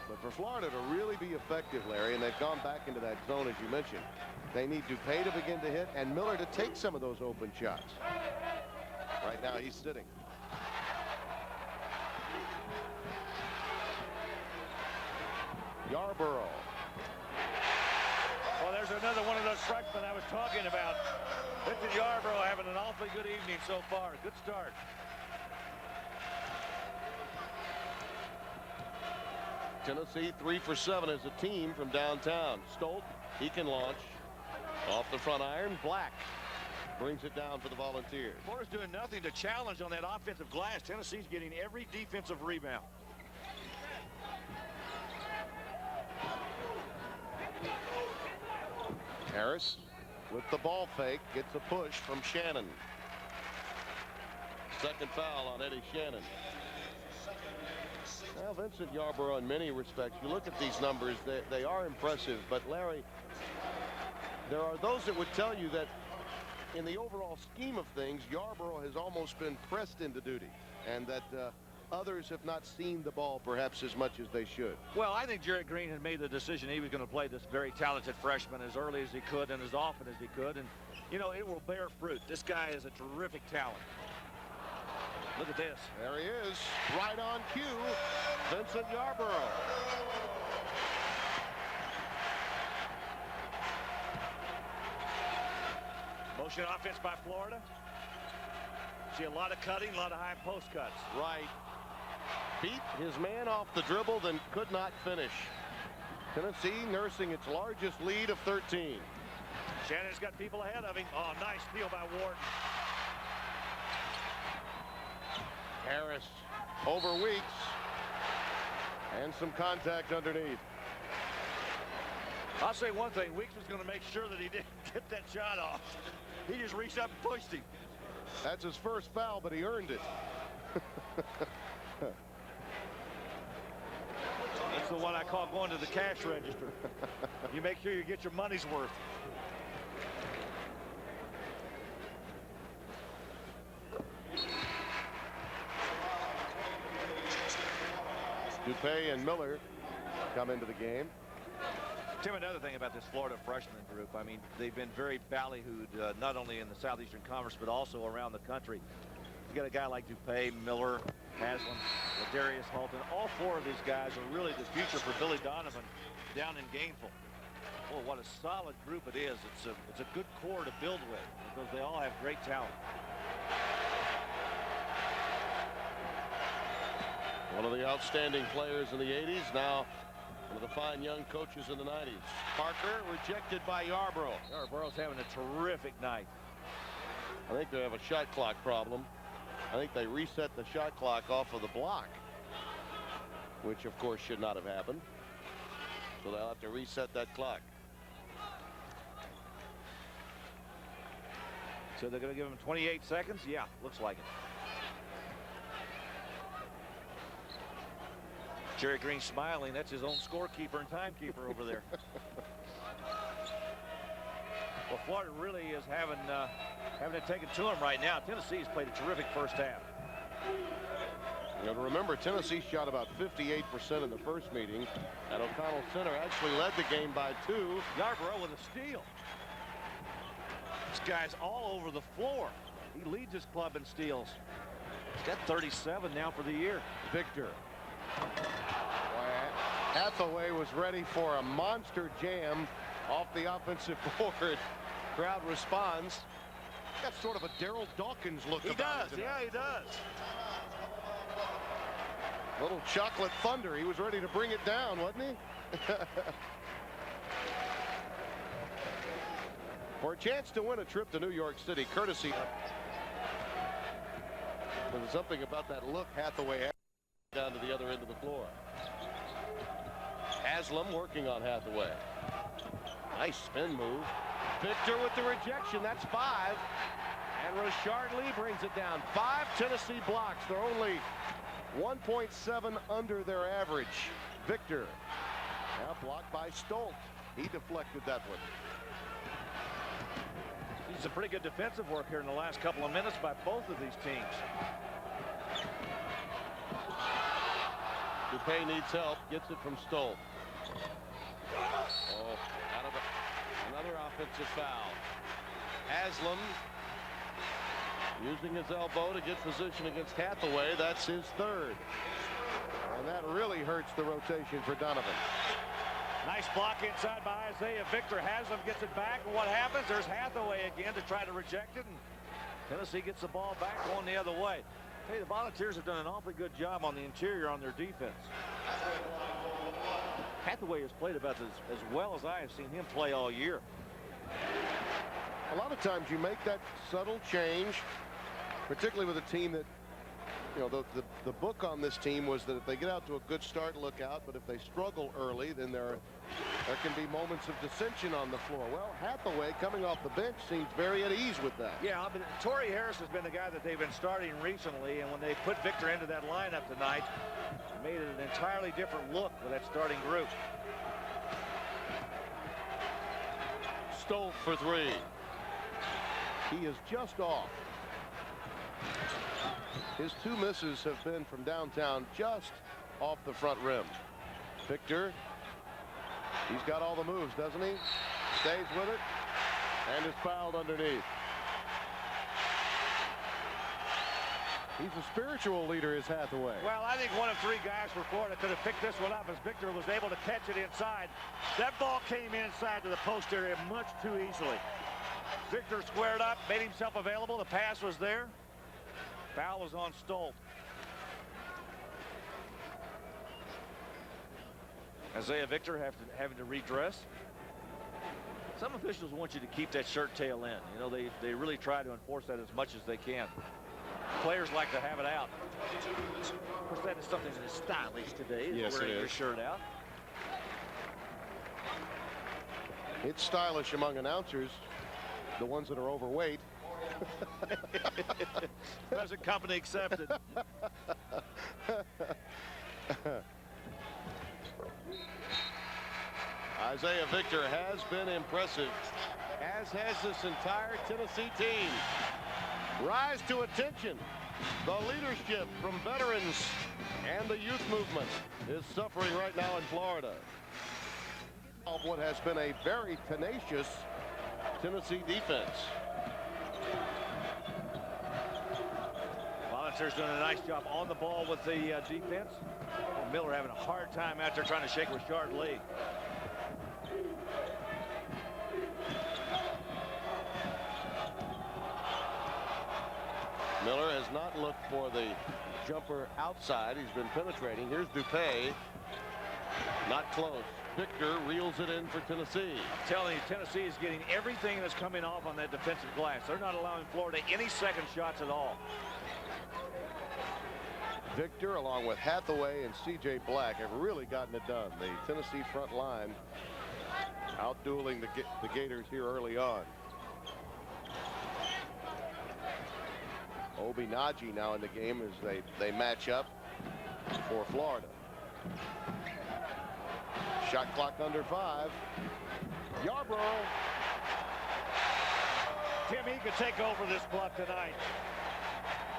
[SPEAKER 2] But for Florida to really be effective, Larry, and they've gone back into that zone, as you mentioned, they need Dupay to begin to hit and Miller to take some of those open shots. Right now, he's sitting. Yarborough.
[SPEAKER 3] Well, there's another one of those freshmen I was talking about. Vincent Yarborough having an awfully good evening so far. Good start.
[SPEAKER 2] Tennessee 3 for 7 as a team from downtown. Stolt, he can launch off the front iron. Black brings it down for the Volunteers.
[SPEAKER 3] Florida's doing nothing to challenge on that offensive glass. Tennessee's getting every defensive rebound.
[SPEAKER 2] Harris with the ball fake gets a push from Shannon. Second foul on Eddie Shannon. Now, Vincent Yarborough, in many respects, you look at these numbers, they are impressive. But, Larry, there are those that would tell you that in the overall scheme of things, Yarborough has almost been pressed into duty, and that others have not seen the ball perhaps as much as they should.
[SPEAKER 3] Well, I think Jerry Green had made the decision he was going to play this very talented freshman as early as he could and as often as he could. And, you know, it will bear fruit. This guy is a terrific talent. Look at this.
[SPEAKER 2] There he is, right on cue, Vincent Yarborough.
[SPEAKER 3] Motion offense by Florida. See a lot of cutting, a lot of high post cuts.
[SPEAKER 2] Right. Beat his man off the dribble, then could not finish. Tennessee nursing its largest lead of 13.
[SPEAKER 3] Shannon's got people ahead of him. Oh, nice steal by Wharton.
[SPEAKER 2] Harris over Weeks. And some contact underneath.
[SPEAKER 3] I'll say one thing. Weeks was going to make sure that he didn't get that shot off. He just reached up and pushed him.
[SPEAKER 2] That's his first foul, but he earned it.
[SPEAKER 3] That's the one I call going to the cash register. You make sure you get your money's worth.
[SPEAKER 2] Dupay and Miller come into the game.
[SPEAKER 4] Tim, another thing about this Florida freshman group, I mean, they've been very ballyhooed, not only in the Southeastern Conference, but also around the country. You got a guy like Dupay, Miller, Haslem, Darius Halton. All 4 of these guys are really the future for Billy Donovan down in Gainesville. Oh, what a solid group it is. It's a good core to build with because they all have great talent.
[SPEAKER 2] One of the outstanding players in the 80s, now one of the fine young coaches in the 90s. Parker rejected by Yarborough.
[SPEAKER 3] Yarborough's having a terrific night.
[SPEAKER 2] I think they have a shot clock problem. I think they reset the shot clock off of the block, which of course should not have happened. So they'll have to reset that clock.
[SPEAKER 3] So they're going to give him 28 seconds? Yeah, looks like it. Jerry Green smiling. That's his own scorekeeper and timekeeper over there.
[SPEAKER 4] Well, Florida really is having it taken to them right now. Tennessee's played a terrific first half.
[SPEAKER 2] And remember, Tennessee shot about 58% in the first meeting, and O'Connell Center actually led the game by 2.
[SPEAKER 4] Yarborough with a steal. This guy's all over the floor. He leads his club in steals. He's got 37 now for the year.
[SPEAKER 2] Victor. Hathaway was ready for a monster jam off the offensive board. Crowd responds. Got sort of a Daryl Dawkins look.
[SPEAKER 4] He does. Yeah, he does.
[SPEAKER 2] Little chocolate thunder. He was ready to bring it down, wasn't he? For a chance to win a trip to New York City, courtesy. There's something about that look Hathaway had down to the other end of the floor. Haslam working on Hathaway. Nice spin move. Victor with the rejection. That's 5. And Rashard Lee brings it down. 5 Tennessee blocks. They're only 1.7 under their average. Victor. Now blocked by Stolt. He deflected that one.
[SPEAKER 4] Some pretty good defensive work here in the last couple of minutes by both of these teams.
[SPEAKER 2] Dupay needs help. Gets it from Stolt. Oh, out of another offensive foul. Haslam using his elbow to get position against Hathaway. That's his 3rd. And that really hurts the rotation for Donovan.
[SPEAKER 4] Nice block inside by Isaiah Victor. Haslam gets it back, and what happens? There's Hathaway again to try to reject it, and Tennessee gets the ball back going the other way. Hey, the Volunteers have done an awfully good job on the interior on their defense. Hathaway has played about as well as I have seen him play all year.
[SPEAKER 2] A lot of times you make that subtle change, particularly with a team that, you know, the book on this team was that if they get out to a good start, look out. But if they struggle early, then there can be moments of dissension on the floor. Well, Hathaway coming off the bench seems very at ease with that.
[SPEAKER 4] Yeah, but Torrey Harris has been the guy that they've been starting recently, and when they put Victor into that lineup tonight, it made it an entirely different look with that starting group.
[SPEAKER 2] Stolt for 3. He is just off. His 2 misses have been from downtown, just off the front rim. Victor, he's got all the moves, doesn't he? Stays with it and is fouled underneath. He's a spiritual leader, is Hathaway.
[SPEAKER 4] Well, I think one of 3 guys for Florida could have picked this one up as Victor was able to catch it inside. That ball came inside to the post area much too easily. Victor squared up, made himself available. The pass was there. Foul was on Stolt. Isaiah Victor having to redress. Some officials want you to keep that shirt tail in. You know, they really try to enforce that as much as they can. Players like to have it out. Of course, that is something that is stylish today.
[SPEAKER 2] Yes,
[SPEAKER 4] wearing
[SPEAKER 2] it is.
[SPEAKER 4] your shirt out.
[SPEAKER 2] It's stylish among announcers, the ones that are overweight.
[SPEAKER 4] Present company accepted.
[SPEAKER 2] Isaiah Victor has been impressive, as has this entire Tennessee team. Rise to attention. The leadership from veterans and the youth movement is suffering right now in Florida. Of what has been a very tenacious Tennessee defense.
[SPEAKER 4] Volunteers doing a nice job on the ball with the defense. Miller having a hard time out there trying to shake Rashard Lee.
[SPEAKER 2] Miller has not looked for the jumper outside. He's been penetrating. Here's Dupay. Not close. Victor reels it in for Tennessee.
[SPEAKER 4] I'm telling you, Tennessee is getting everything that's coming off on that defensive glass. They're not allowing Florida any second shots at all.
[SPEAKER 2] Victor, along with Hathaway and C.J. Black, have really gotten it done. The Tennessee front line out-dueling the Gators here early on. Obi Naji now in the game as they match up for Florida. Shot clock under 5. Yarborough
[SPEAKER 3] Tim, he could take over this club tonight.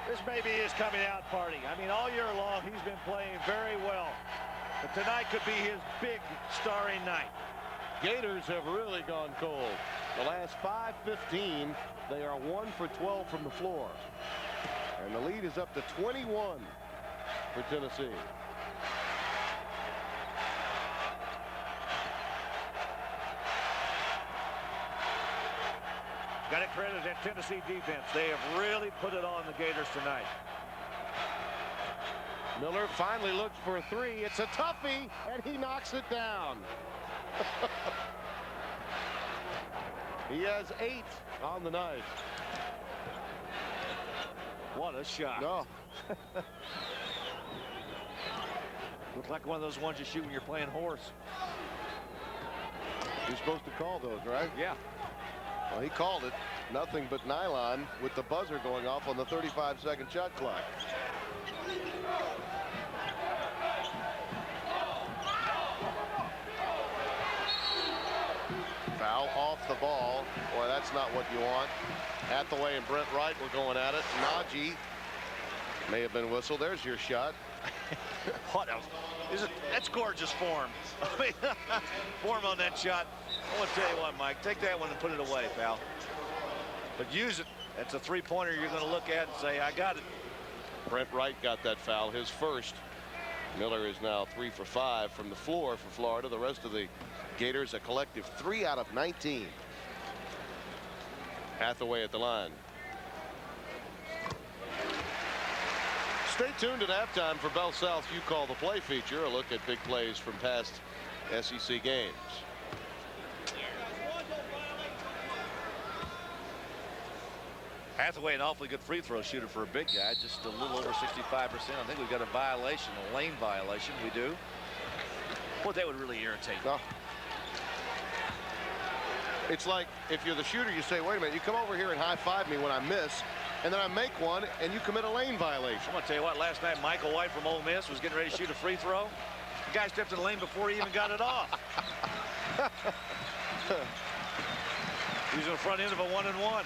[SPEAKER 3] This may be his coming out party. I mean, all year long, he's been playing very well. But tonight could be his big starring night.
[SPEAKER 2] Gators have really gone cold. The last 5-15, they are 1 for 12 from the floor. And the lead is up to 21 for Tennessee.
[SPEAKER 3] Got to credit that Tennessee defense. They have really put it on the Gators tonight.
[SPEAKER 2] Miller finally looks for a three. It's a toughie, and he knocks it down. He has 8 on the night.
[SPEAKER 3] What a shot.
[SPEAKER 2] No.
[SPEAKER 4] Looks like one of those ones you shoot when you're playing horse.
[SPEAKER 2] You're supposed to call those, right?
[SPEAKER 4] Yeah.
[SPEAKER 2] Well, he called it. Nothing but nylon with the buzzer going off on the 35-second shot clock. Foul off the ball. Boy, that's not what you want. Hathaway and Brent Wright were going at it. Najee may have been whistled. There's your shot.
[SPEAKER 4] What else? That's gorgeous form. I mean, form on that shot. I want to tell you what, Mike, take that one and put it away, pal. But use it. That's a three-pointer you're going to look at and say, I got it.
[SPEAKER 2] Brent Wright got that foul, his first. Miller is now 3 for 5 from the floor for Florida. The rest of the Gators a collective 3 out of 19. Hathaway at the line. Stay tuned at halftime for Bell South's You Call the Play feature, a look at big plays from past SEC games.
[SPEAKER 4] Hathaway, an awfully good free throw shooter for a big guy, just a little over 65%. I think we've got a violation, a lane violation. We do. Boy, that would really irritate me.
[SPEAKER 2] No. It's like if you're the shooter, you say, wait a minute, you come over here and high-five me when I miss, and then I make one, and you commit a lane violation.
[SPEAKER 4] I'm going to tell you what, last night Michael White from Ole Miss was getting ready to shoot a free throw. The guy stepped in the lane before he even got it off. He's in the front end of a 1-and-1.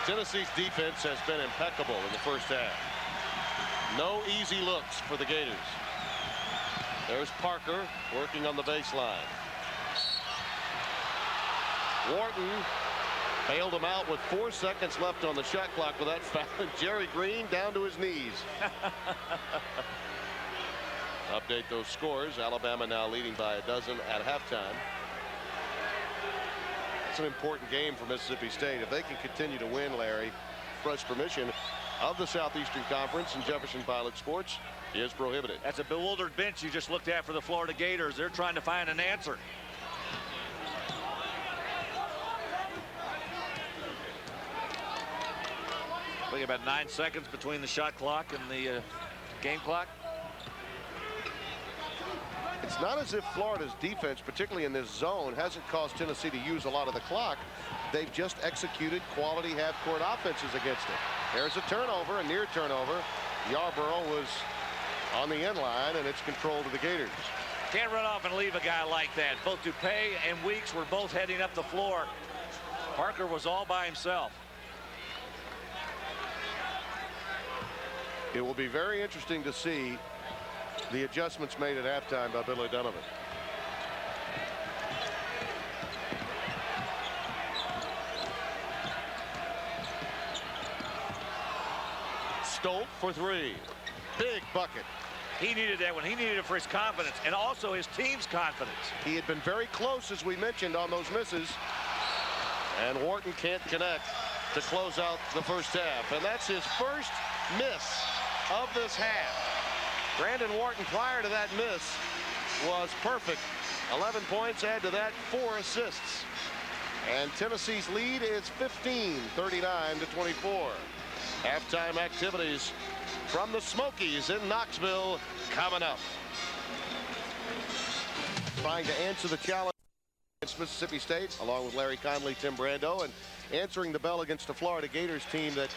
[SPEAKER 2] Tennessee's defense has been impeccable in the first half. No easy looks for the Gators. There's Parker working on the baseline. Wharton bailed him out with 4 seconds left on the shot clock with that foul. Jerry Green down to his knees. Update those scores. Alabama now leading by 12 at halftime. It's an important game for Mississippi State. If they can continue to win, Larry, fresh permission of the Southeastern Conference and Jefferson Pilot Sports is prohibited.
[SPEAKER 4] That's a bewildered bench you just looked at for the Florida Gators. They're trying to find an answer. I think about 9 seconds between the shot clock and the game clock.
[SPEAKER 2] It's not as if Florida's defense, particularly in this zone, hasn't caused Tennessee to use a lot of the clock. They've just executed quality half-court offenses against it. There's a turnover, a near turnover. Yarborough was on the end line, and it's controlled to the Gators.
[SPEAKER 4] Can't run off and leave a guy like that. Both Dupay and Weeks were both heading up the floor. Parker was all by himself.
[SPEAKER 2] It will be very interesting to see the adjustments made at halftime by Billy Donovan. Stolt for 3. Big bucket.
[SPEAKER 4] He needed that one. He needed it for his confidence and also his team's confidence.
[SPEAKER 2] He had been very close, as we mentioned, on those misses. And Wharton can't connect to close out the first half. And that's his first miss of this half. Brandon Wharton, prior to that miss, was perfect. 11 points, add to that 4 assists. And Tennessee's lead is 15, 39-24. Halftime activities from the Smokies in Knoxville coming up. Trying to answer the challenge against Mississippi State, along with Larry Conley, Tim Brando, and answering the bell against the Florida Gators team that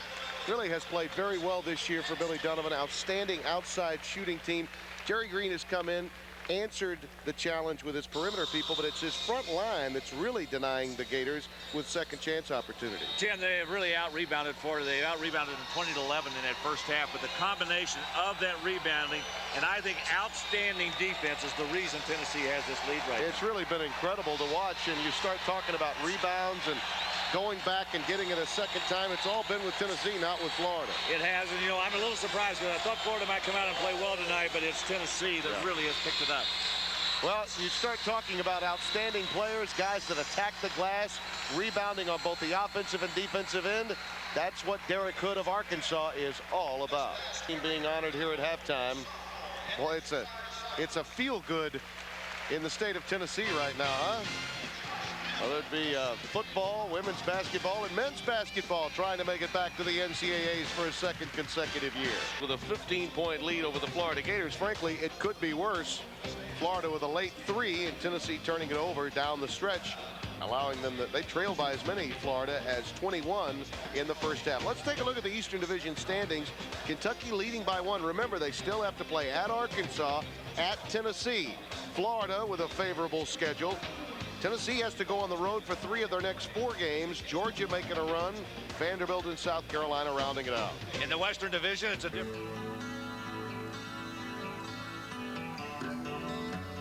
[SPEAKER 2] really has played very well this year for Billy Donovan. Outstanding outside shooting team. Jerry Green has come in answered the challenge with his perimeter people, but it's his front line that's really denying the Gators with second chance opportunity.
[SPEAKER 4] Tim, they have really out-rebounded Florida. They out-rebounded them 20-11 in that first half, but the combination of that rebounding and I think outstanding defense is the reason Tennessee has this lead right now.
[SPEAKER 2] It's really been incredible to watch, and you start talking about rebounds and going back and getting it a second time. It's all been with Tennessee, not with Florida.
[SPEAKER 4] It has, and you know, I'm a little surprised because I thought Florida might come out and play well tonight, but it's Tennessee that really has picked it up.
[SPEAKER 2] Well, you start talking about outstanding players, guys that attack the glass, rebounding on both the offensive and defensive end. That's what Derek Hood of Arkansas is all about. Being honored here at halftime. Boy, it's a feel-good in the state of Tennessee right now, huh? Well, there'd be football, women's basketball, and men's basketball trying to make it back to the NCAAs for a second consecutive year. With a 15-point lead over the Florida Gators, frankly, it could be worse. Florida with a late 3 and Tennessee turning it over down the stretch, allowing them they trailed by as many, Florida, as 21 in the first half. Let's take a look at the Eastern Division standings. Kentucky leading by 1. Remember, they still have to play at Arkansas, at Tennessee. Florida with a favorable schedule. Tennessee has to go on the road for 3 of their next 4 games. Georgia making a run. Vanderbilt and South Carolina rounding it out.
[SPEAKER 4] In the Western Division, it's a different.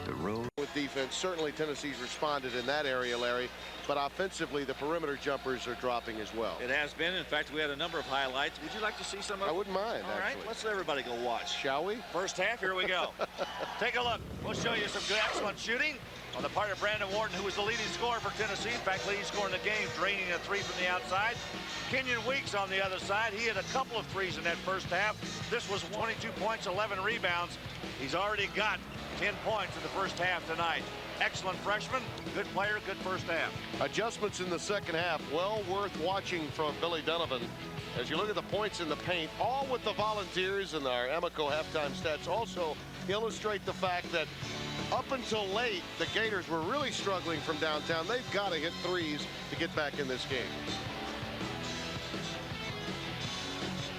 [SPEAKER 5] The road.
[SPEAKER 2] With defense, certainly Tennessee's responded in that area, Larry. But offensively, the perimeter jumpers are dropping as well.
[SPEAKER 4] It has been. In fact, we had a number of highlights. Would you like to see some of them?
[SPEAKER 2] I wouldn't mind,
[SPEAKER 4] All right,
[SPEAKER 2] actually.
[SPEAKER 4] let's let everybody go watch.
[SPEAKER 2] Shall we?
[SPEAKER 4] First half, here we go. Take a look. We'll show you some good, excellent shooting on the part of Brandon Wharton, who was the leading scorer for Tennessee. In fact, leading scorer in the game, draining a 3 from the outside. Kenyon Weeks on the other side. He had a couple of threes in that first half. This was 22 points, 11 rebounds. He's already got 10 points in the first half tonight. Excellent freshman, good player, good first half.
[SPEAKER 2] Adjustments in the second half, well worth watching from Billy Donovan. As you look at the points in the paint, all with the Volunteers, and our Amoco halftime stats also illustrate the fact that up until late, the Gators were really struggling from downtown. They've got to hit threes to get back in this game.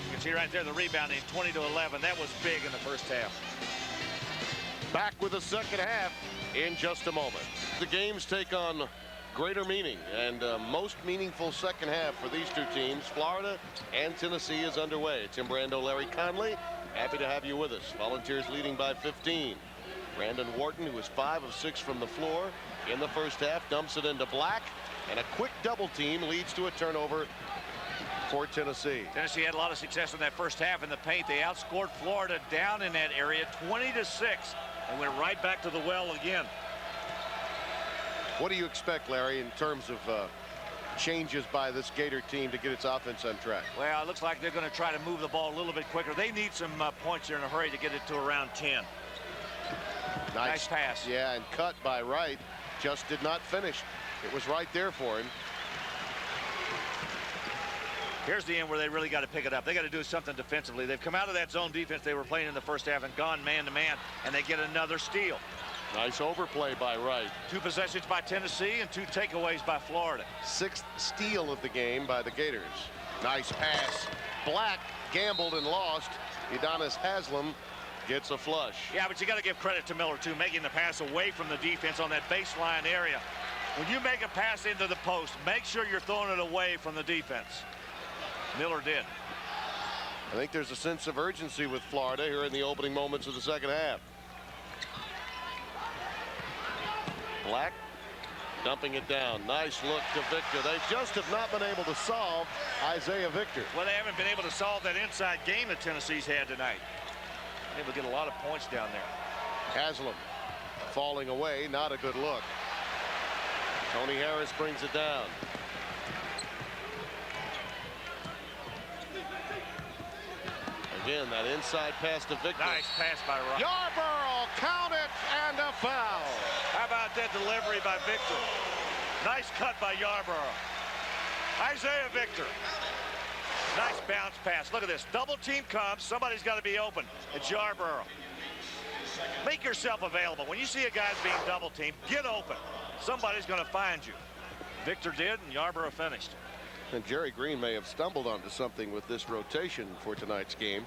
[SPEAKER 4] You can see right there the rebounding, 20-11. That was big in the first half.
[SPEAKER 2] Back with the second half in just a moment. The games take on greater meaning, and most meaningful second half for these two teams. Florida and Tennessee is underway. Tim Brando, Larry Conley, happy to have you with us. Volunteers leading by 15. Brandon Wharton, who is 5 of 6 from the floor in the first half, dumps it into Black, and a quick double team leads to a turnover for Tennessee.
[SPEAKER 4] Tennessee had a lot of success in that first half in the paint. They outscored Florida down in that area 20-6 and went right back to the well again.
[SPEAKER 2] What do you expect, Larry, in terms of changes by this Gator team to get its offense on track?
[SPEAKER 4] Well, it looks like they're going to try to move the ball a little bit quicker. They need some points here in a hurry to get it to around 10. Nice pass.
[SPEAKER 2] Yeah, and cut by Wright. Just did not finish. It was right there for him.
[SPEAKER 4] Here's the end where they really got to pick it up. They got to do something defensively. They've come out of that zone defense they were playing in the first half and gone man-to-man, and they get another steal.
[SPEAKER 2] Nice overplay by Wright.
[SPEAKER 4] 2 possessions by Tennessee and 2 takeaways by Florida.
[SPEAKER 2] 6th steal of the game by the Gators. Nice pass. Black gambled and lost. Udonis Haslam gets a flush.
[SPEAKER 4] Yeah, but you got to give credit to Miller, too, making the pass away from the defense on that baseline area. When you make a pass into the post, make sure you're throwing it away from the defense. Miller did.
[SPEAKER 2] I think there's a sense of urgency with Florida here in the opening moments of the second half. Black dumping it down. Nice look to Victor. They just have not been able to solve Isaiah Victor.
[SPEAKER 4] Well, they haven't been able to solve that inside game that Tennessee's had tonight. Able to get a lot of points down there.
[SPEAKER 2] Haslam falling away. Not a good look. Tony Harris brings it down. Again, that inside pass to Victor.
[SPEAKER 4] Nice pass by Rock.
[SPEAKER 2] Yarborough, count it, and a foul.
[SPEAKER 4] How about that delivery by Victor? Nice cut by Yarborough. Isaiah Victor. Nice bounce pass. Look at this. Double team comes. Somebody's got to be open. It's Yarborough. Make yourself available. When you see a guy's being double teamed, get open. Somebody's going to find you. Victor did, and Yarborough finished.
[SPEAKER 2] And Jerry Green may have stumbled onto something with this rotation for tonight's game,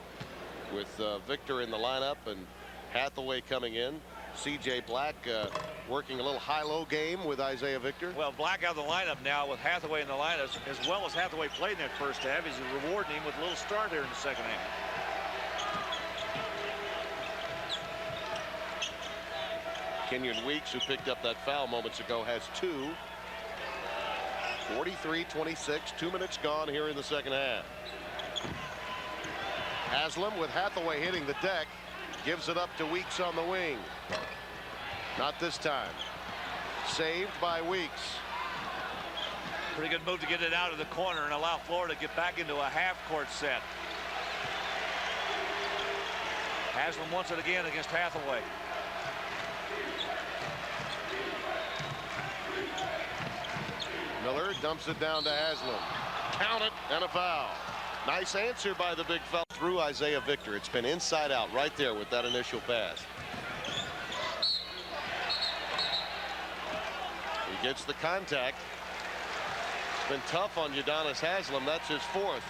[SPEAKER 2] with Victor in the lineup and Hathaway coming in. C.J. Black working a little high-low game with Isaiah Victor.
[SPEAKER 4] Well, Black out of the lineup now with Hathaway in the lineup, as well as Hathaway played in that first half. He's rewarding him with a little start here in the second half.
[SPEAKER 2] Kenyon Weeks, who picked up that foul moments ago, has 2. 43-26, 2 minutes gone here in the second half. Haslam with Hathaway hitting the deck, gives it up to Weeks on the wing. Not this time. Saved by Weeks.
[SPEAKER 4] Pretty good move to get it out of the corner and allow Florida to get back into a half-court set. Haslam wants it again against Hathaway.
[SPEAKER 2] Miller dumps it down to Haslam. Count it, and a foul. Nice answer by the big fella through Isaiah Victor. It's been inside out right there with that initial pass. He gets the contact. It's been tough on Udonis Haslam. That's his 4th.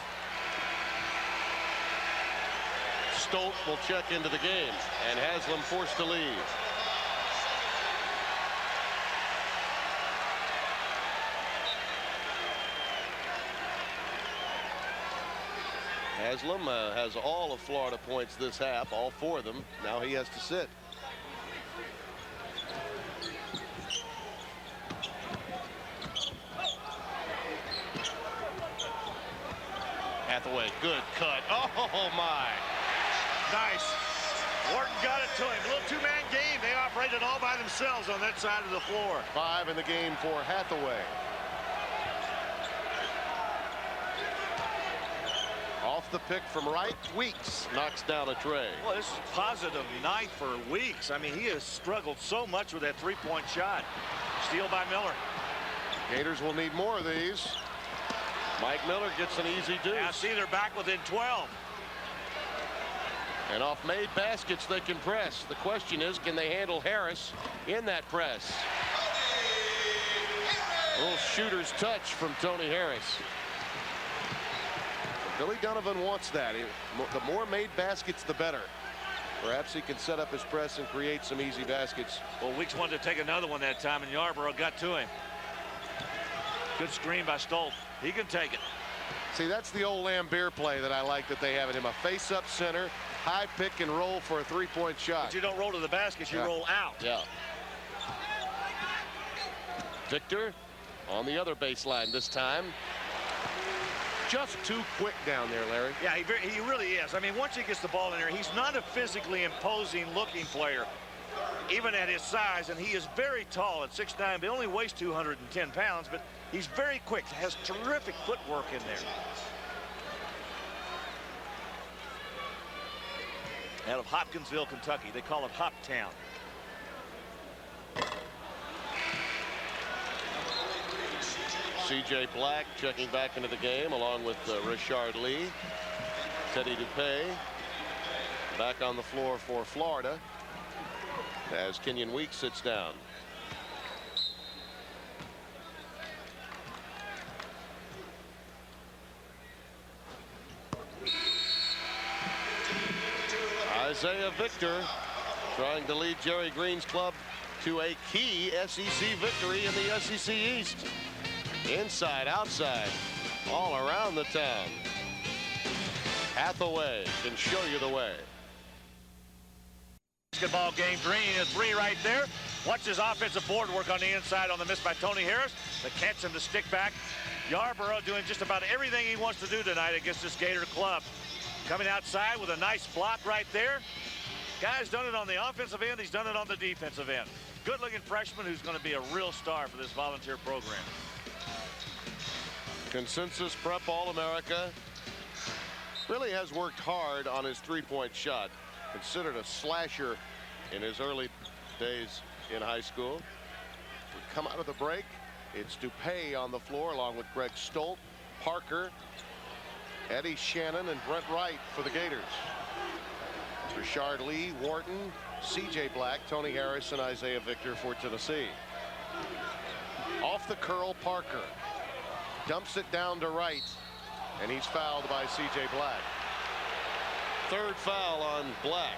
[SPEAKER 2] Stolt will check into the game, and Haslam forced to leave. Haslam has all of Florida points this half, all 4 of them. Now he has to sit. Hathaway, good cut. Oh my.
[SPEAKER 3] Nice. Wharton got it to him. A little two-man game. They operated all by themselves on that side of the floor.
[SPEAKER 2] 5 in the game for Hathaway. Off the pick from right, Weeks knocks down a tray.
[SPEAKER 4] Well, this is a positive night for Weeks. I mean, he has struggled so much with that three-point shot. Steal by Miller.
[SPEAKER 2] Gators will need more of these. Mike Miller gets an easy deuce.
[SPEAKER 4] Now see, they're back within 12.
[SPEAKER 2] And off made baskets they can press. The question is, can they handle Harris in that press? A little shooter's touch from Tony Harris. Billy Donovan wants that. The more made baskets, the better. Perhaps he can set up his press and create some easy baskets.
[SPEAKER 4] Well, Weeks wanted to take another one that time, and Yarborough got to him. Good screen by Stolt. He can take it.
[SPEAKER 2] See, that's the old Lambeer play that I like that they have in him. A face-up center, high pick and roll for a three-point shot.
[SPEAKER 4] But you don't roll to the basket, you roll out.
[SPEAKER 2] Yeah. Victor on the other baseline this time. Just too quick down there, Larry.
[SPEAKER 4] Yeah, he really is. I mean, once he gets the ball in there, he's not a physically imposing looking player, even at his size, and he is very tall at 6'9", but only weighs 210 pounds, but he's very quick, has terrific footwork in there. Out of Hopkinsville, Kentucky. They call it Hoptown.
[SPEAKER 2] C.J. Black checking back into the game along with Richard Lee. Teddy Dupay back on the floor for Florida as Kenyon Weeks sits down. Isaiah Victor trying to lead Jerry Green's club to a key SEC victory in the SEC East. Inside, outside, all around the town. Hathaway can show you the way.
[SPEAKER 4] Basketball game. Green, a three right there. Watch his offensive board work on the inside on the miss by Tony Harris. The catch and the stick back. Yarborough doing just about everything he wants to do tonight against this Gator club. Coming outside with a nice block right there. Guy's done it on the offensive end. He's done it on the defensive end. Good-looking freshman who's going to be a real star for this volunteer program.
[SPEAKER 2] Consensus prep All-America. Really has worked hard on his three-point shot. Considered a slasher in his early days in high school. We come out of the break. It's Dupay on the floor along with Greg Stolt, Parker, Eddie Shannon, and Brent Wright for the Gators. Richard Lee, Wharton, C.J. Black, Tony Harris, and Isaiah Victor for Tennessee. Off the curl, Parker dumps it down to Wright, and he's fouled by C.J. Black. Third foul on Black.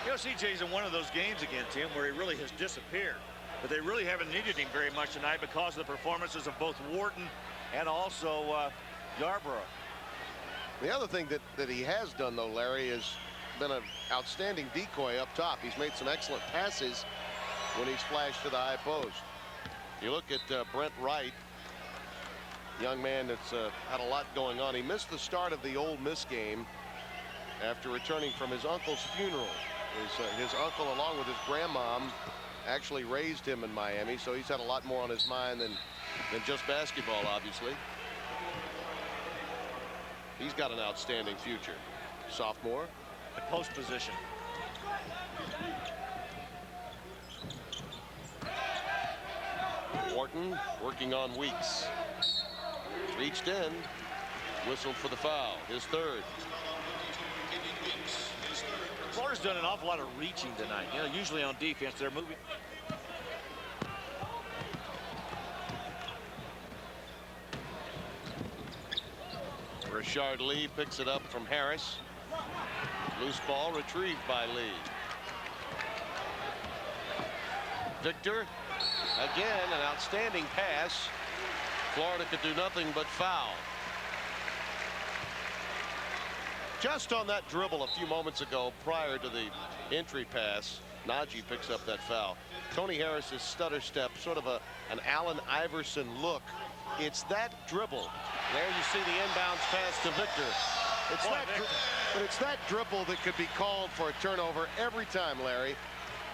[SPEAKER 3] You know, CJ's in one of those games again, Tim, where he really has disappeared. But they really haven't needed him very much tonight because of the performances of both Wharton and also Yarborough.
[SPEAKER 2] The other thing that he has done, though, Larry, is been an outstanding decoy up top. He's made some excellent passes when he's flashed to the high post. You look at Brent Wright, young man that's had a lot going on. He missed the start of the Ole Miss game after returning from his uncle's funeral. His uncle, along with his grandmom, actually raised him in Miami, so he's had a lot more on his mind than just basketball, obviously. He's got an outstanding future. Sophomore.
[SPEAKER 3] The post position.
[SPEAKER 2] Wharton working on Weeks. Reached in. Whistled for the foul. His third.
[SPEAKER 3] Florida's done an awful lot of reaching tonight. You know, usually on defense, they're moving.
[SPEAKER 2] Rashard Lee picks it up from Harris. Loose ball retrieved by Lee. Victor, again, an outstanding pass. Florida could do nothing but foul. Just on that dribble a few moments ago, prior to the entry pass, Najee picks up that foul. Tony Harris's stutter step, sort of an Allen Iverson look. It's that dribble. There you see the inbounds pass to Victor. It's that dribble that could be called for a turnover every time, Larry.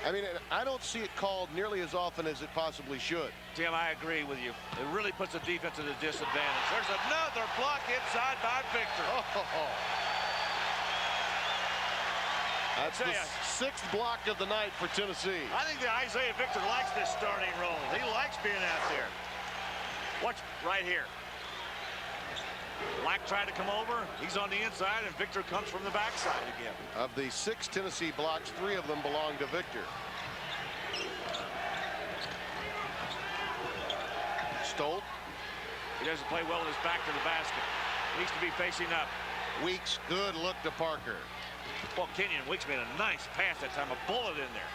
[SPEAKER 2] I mean, I don't see it called nearly as often as it possibly should.
[SPEAKER 3] Tim, I agree with you. It really puts the defense at a disadvantage. There's another block inside by Victor.
[SPEAKER 2] That's the sixth block of the night for Tennessee.
[SPEAKER 3] I think that Isaiah Victor likes this starting role. He likes being out there. Watch right here. Black tried to come over. He's on the inside, and Victor comes from the backside again.
[SPEAKER 2] Of the 6 Tennessee blocks, 3 of them belong to Victor. Stolt.
[SPEAKER 3] He doesn't play well with his back to the basket. Needs to be facing up.
[SPEAKER 2] Weeks, good look to Parker.
[SPEAKER 3] Well, Kenyon Weeks made a nice pass that time. A bullet in there.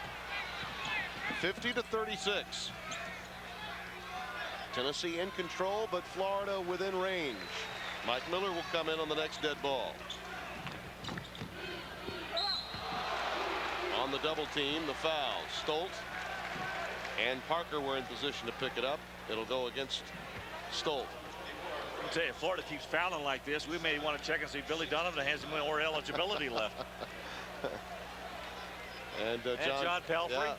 [SPEAKER 2] 50-36. Tennessee in control, but Florida within range. Mike Miller will come in on the next dead ball. On the double team, the foul. Stolt and Parker were in position to pick it up. It'll go against Stolt.
[SPEAKER 3] I tell you, if Florida keeps fouling like this, we may want to check and see Billy Donovan has more eligibility left.
[SPEAKER 2] And
[SPEAKER 3] John Pelfrey.
[SPEAKER 2] Yeah,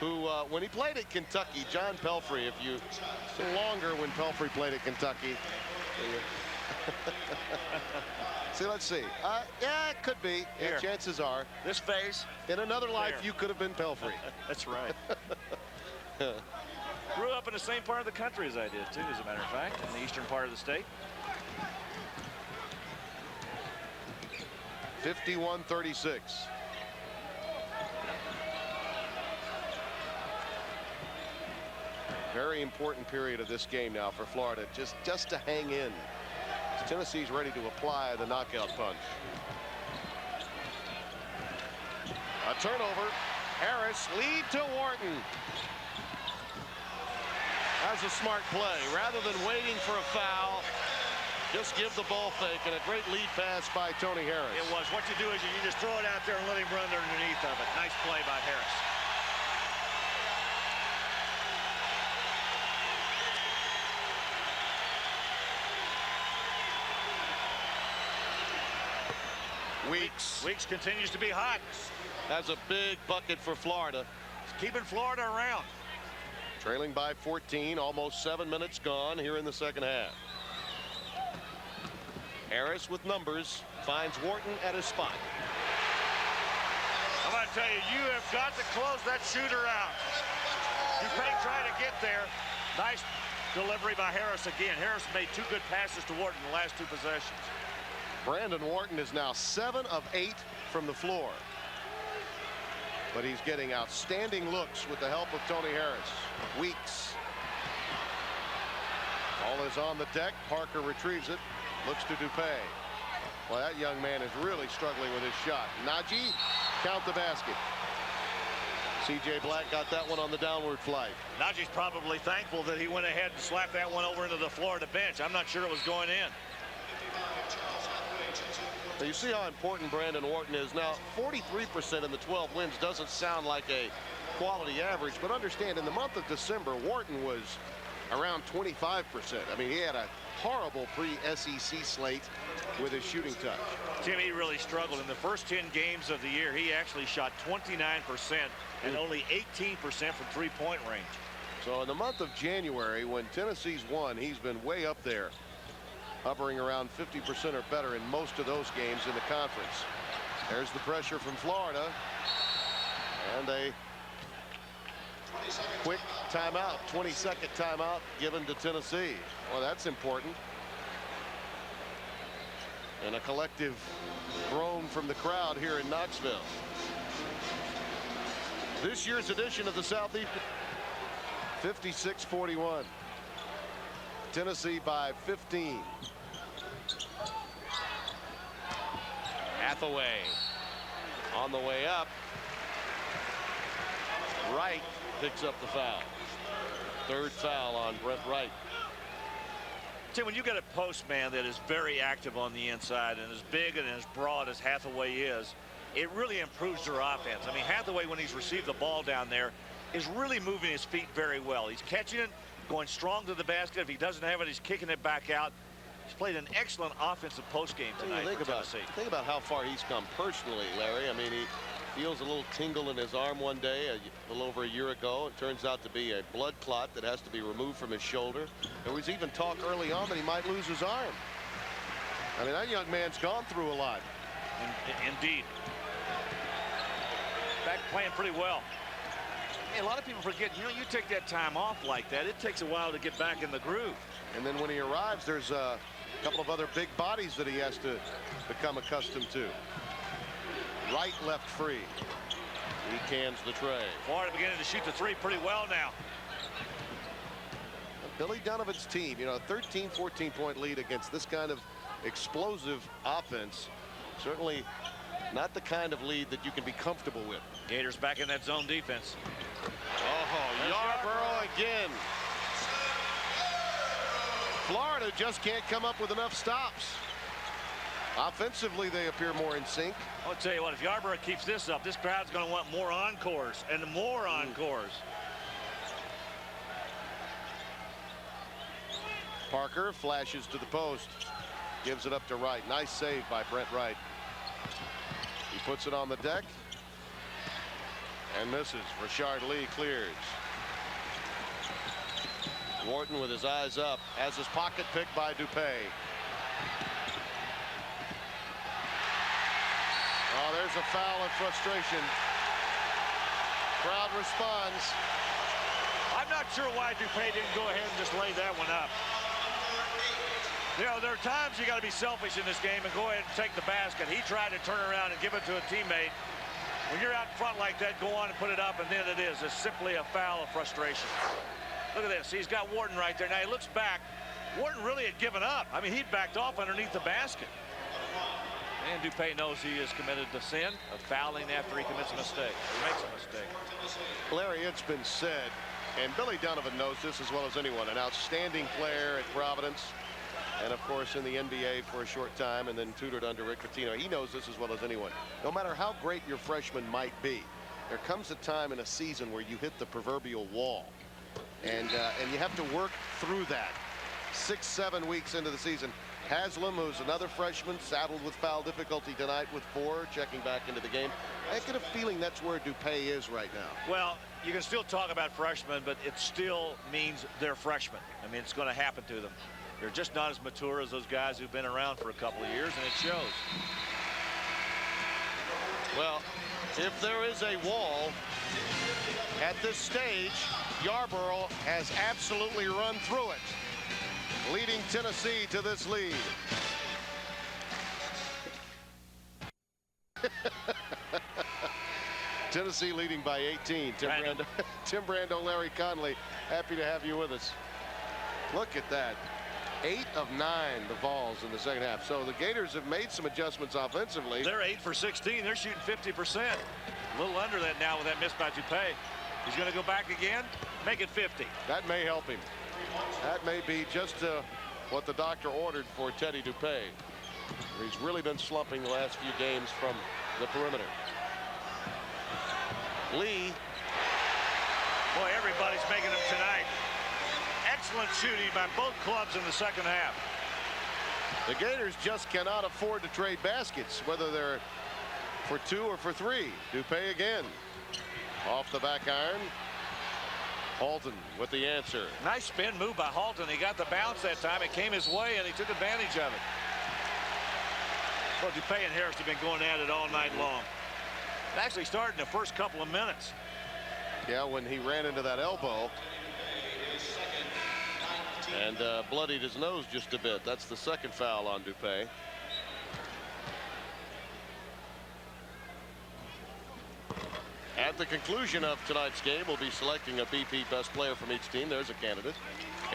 [SPEAKER 2] who, when he played at Kentucky, John Pelfrey, if you longer when Pelfrey played at Kentucky. See, let's see. Yeah, it could be. Yeah, chances are.
[SPEAKER 3] This phase.
[SPEAKER 2] In another life, you could have been Pelfrey.
[SPEAKER 3] That's right. Grew up in the same part of the country as I did, too, as a matter of fact, in the eastern part of the state.
[SPEAKER 2] 51-36. Very important period of this game now for Florida, just to hang in. Tennessee's ready to apply the knockout punch. A turnover. Harris lead to Wharton. That's a smart play. Rather than waiting for a foul, just give the ball fake, and a great lead pass by Tony Harris.
[SPEAKER 3] It was. What you do is you just throw it out there and let him run underneath of it. Nice play by Harris. Weeks continues to be hot.
[SPEAKER 2] That's a big bucket for Florida.
[SPEAKER 3] It's keeping Florida around.
[SPEAKER 2] Trailing by 14, almost 7 minutes gone here in the second half. Harris with numbers finds Wharton at his spot.
[SPEAKER 3] I'm going to tell you, you have got to close that shooter out. Dupain trying to get there. Nice delivery by Harris again. Harris made 2 good passes to Wharton in the last 2 possessions.
[SPEAKER 2] Brandon Wharton is now 7 of 8 from the floor. But he's getting outstanding looks with the help of Tony Harris. Weeks. Ball is on the deck. Parker retrieves it. Looks to Dupain. Well, that young man is really struggling with his shot. Najee count the basket. C.J. Black got that one on the downward flight.
[SPEAKER 3] Najee's probably thankful that he went ahead and slapped that one over into the Florida bench. I'm not sure it was going in.
[SPEAKER 2] You see how important Brandon Wharton is. Now, 43% in the 12 wins doesn't sound like a quality average, but understand, in the month of December, Wharton was around 25%. I mean, he had a horrible pre-SEC slate with his shooting touch.
[SPEAKER 3] Tim, he really struggled. In the first 10 games of the year, he actually shot 29% and only 18% from three-point range.
[SPEAKER 2] So in the month of January, when Tennessee's won, he's been way up there, hovering around 50% or better in most of those games in the conference. There's the pressure from Florida, and a quick timeout, 22nd timeout given to Tennessee. Well, that's important. And a collective groan from the crowd here in Knoxville. This year's edition of the Southeast, 56-41. Tennessee by 15.
[SPEAKER 4] Hathaway on the way up.
[SPEAKER 2] Wright picks up the foul. Third foul on Brent Wright.
[SPEAKER 3] Tim, when you get a post man that is very active on the inside and as big and as broad as Hathaway is, it really improves their offense. I mean, Hathaway, when he's received the ball down there, is really moving his feet very well. He's catching it, going strong to the basket. If he doesn't have it, he's kicking it back out. He's played an excellent offensive post game tonight.
[SPEAKER 2] Think about how far he's come personally, Larry. I mean, he feels a little tingle in his arm one day, a little over a year ago. It turns out to be a blood clot that has to be removed from his shoulder. There was even talk early on that he might lose his arm. I mean, that young man's gone through a lot.
[SPEAKER 3] Indeed. Back playing pretty well. A lot of people forget, you know, you take that time off like that, it takes a while to get back in the groove.
[SPEAKER 2] And then when he arrives, there's a couple of other big bodies that he has to become accustomed to. Wright left free. He cans the tray.
[SPEAKER 3] Florida beginning to shoot the three pretty well now.
[SPEAKER 2] Billy Donovan's team, you know, a 13, 14-point lead against this kind of explosive offense. Certainly not the kind of lead that you can be comfortable with.
[SPEAKER 3] Gators back in that zone defense.
[SPEAKER 2] Oh, Yarborough again. Florida just can't come up with enough stops. Offensively, they appear more in sync.
[SPEAKER 3] I'll tell you what, if Yarborough keeps this up, this crowd's going to want more encores and more encores.
[SPEAKER 2] Parker flashes to the post. Gives it up to Wright. Nice save by Brent Wright. He puts it on the deck. And misses. Rashard Lee clears. Wharton with his eyes up. Has his pocket picked by Dupay. Oh, there's a foul of frustration. Crowd responds.
[SPEAKER 3] I'm not sure why Dupay didn't go ahead and just lay that one up. You know, there are times you got to be selfish in this game and go ahead and take the basket. He tried to turn around and give it to a teammate. When you're out front like that, go on and put it up, and then it is. It's simply a foul of frustration. Look at this. He's got Wharton right there. Now he looks back. Wharton really had given up. I mean, he'd backed off underneath the basket. And Dupay knows he is committed to sin of fouling after he commits a mistake. He makes a mistake.
[SPEAKER 2] Larry, it's been said, and Billy Donovan knows this as well as anyone, an outstanding player at Providence, and of course in the NBA for a short time, and then tutored under Rick Pitino. He knows this as well as anyone. No matter how great your freshman might be, there comes a time in a season where you hit the proverbial wall, and you have to work through that. 6-7 weeks into the season. Haslam, who's another freshman, saddled with foul difficulty tonight with 4, checking back into the game. I get a feeling that's where Dupay is right now.
[SPEAKER 3] Well, you can still talk about freshmen, but it still means they're freshmen. I mean, it's going to happen to them. They're just not as mature as those guys who've been around for a couple of years, and it shows.
[SPEAKER 2] Well, if there is a wall at this stage, Yarborough has absolutely run through it, leading Tennessee to this lead. Tennessee leading by 18. Tim Brando, Larry Conley, happy to have you with us. Look at that. 8 of 9, the VOLS in the second half. So the Gators have made some adjustments offensively.
[SPEAKER 3] They're 8 for 16. They're shooting 50%. A little under that now with that miss by Dupay. He's going to go back again, make it 50.
[SPEAKER 2] That may help him. That may be just what the doctor ordered for Teddy Dupay. He's really been slumping the last few games from the perimeter. Lee.
[SPEAKER 3] Boy, everybody's making them tonight. Excellent shooting by both clubs in the second half.
[SPEAKER 2] The Gators just cannot afford to trade baskets, whether they're for 2 or for 3. Dupay again. Off the back iron. Halton with the answer.
[SPEAKER 3] Nice spin move by Halton. He got the bounce that time. It came his way, and he took advantage of it. Well, Dupay and Harris have been going at it all night long. It actually started in the first couple of minutes.
[SPEAKER 2] Yeah, when he ran into that elbow and bloodied his nose just a bit. That's the second foul on Dupay. At the conclusion of tonight's game, we'll be selecting a BP best player from each team. There's a candidate.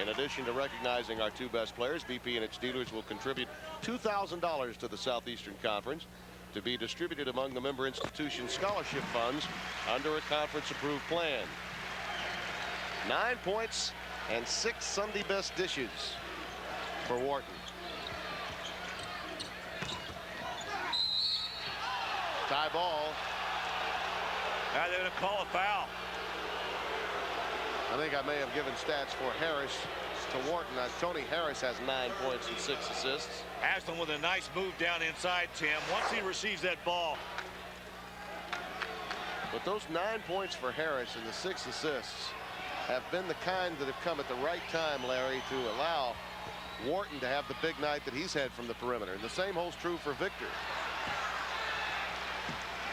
[SPEAKER 2] In addition to recognizing our 2 best players, BP and its dealers will contribute $2,000 to the Southeastern Conference to be distributed among the member institution scholarship funds under a conference-approved plan. 9 points and 6 Sunday best dishes for Wharton. Tie ball.
[SPEAKER 3] Now they're going to call a foul.
[SPEAKER 2] I think I may have given stats for Harris to Wharton. Tony Harris has 9 points and 6 assists.
[SPEAKER 3] Aston with a nice move down inside, Tim. Once he receives that ball.
[SPEAKER 2] But those 9 points for Harris and the 6 assists have been the kind that have come at the right time, Larry, to allow Wharton to have the big night that he's had from the perimeter. And the same holds true for Victor.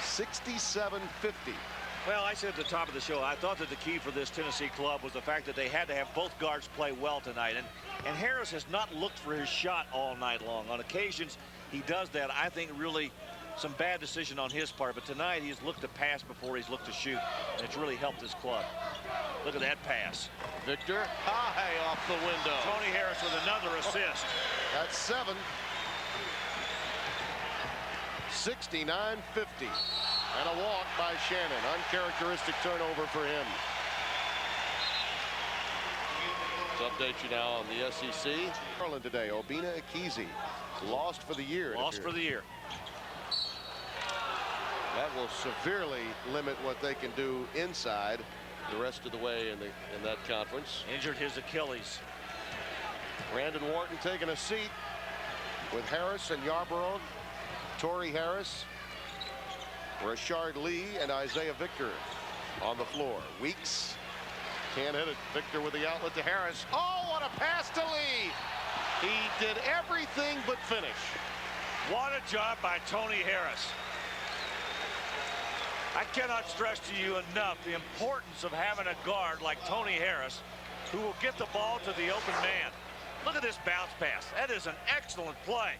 [SPEAKER 2] 67-50.
[SPEAKER 3] Well, I said at the top of the show, I thought that the key for this Tennessee club was the fact that they had to have both guards play well tonight. And Harris has not looked for his shot all night long. On occasions, he does that. I think really some bad decision on his part. But tonight, he's looked to pass before he's looked to shoot. And it's really helped his club. Look at that pass.
[SPEAKER 2] Victor high off the window.
[SPEAKER 3] Tony Harris with another assist.
[SPEAKER 2] That's 7. 69-50. And a walk by Shannon. Uncharacteristic turnover for him. Let's update you now on the SEC. Maryland today. Obina Akizi lost for the year.
[SPEAKER 3] Lost for the year.
[SPEAKER 2] That will severely limit what they can do inside the rest of the way in that conference.
[SPEAKER 3] Injured his Achilles.
[SPEAKER 2] Brandon Wharton taking a seat with Harris and Yarborough. Torrey Harris, Rashard Lee, and Isaiah Victor on the floor. Weeks can't hit it. Victor with the outlet to Harris. Oh, what a pass to Lee. He did everything but finish.
[SPEAKER 3] What a job by Tony Harris. I cannot stress to you enough the importance of having a guard like Tony Harris who will get the ball to the open man. Look at this bounce pass. That is an excellent play.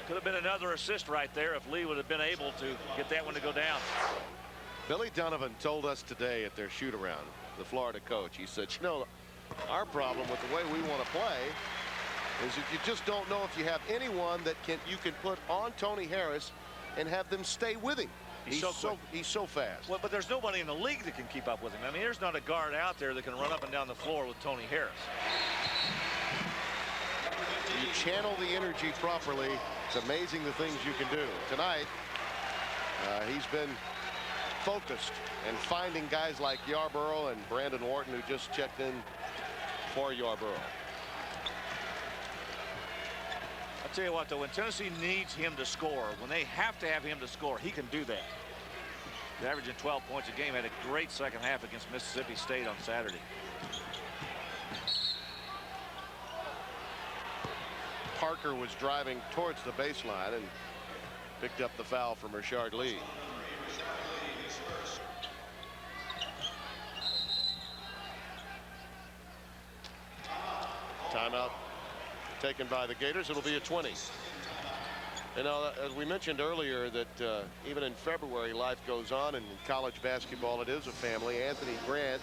[SPEAKER 3] Could have been another assist right there if Lee would have been able to get that one to go down.
[SPEAKER 2] Billy Donovan told us today at their shoot-around, the Florida coach, he said, you know, our problem with the way we want to play is that you just don't know if you have anyone that you can put on Tony Harris and have them stay with him. He's so fast.
[SPEAKER 3] Well, but there's nobody in the league that can keep up with him. I mean, there's not a guard out there that can run up and down the floor with Tony Harris.
[SPEAKER 2] You channel the energy properly. It's amazing the things you can do. Tonight, he's been focused and finding guys like Yarborough and Brandon Wharton, who just checked in for Yarborough.
[SPEAKER 3] I'll tell you what, though, when Tennessee needs him to score, when they have to have him to score, he can do that. He's averaging 12 points a game. Had a great second half against Mississippi State on Saturday.
[SPEAKER 2] Parker was driving towards the baseline and picked up the foul from Rashard Lee. Timeout taken by the Gators. It'll be a 20. You know, as we mentioned earlier, that even in February, life goes on, and in college basketball, it is a family. Anthony Grant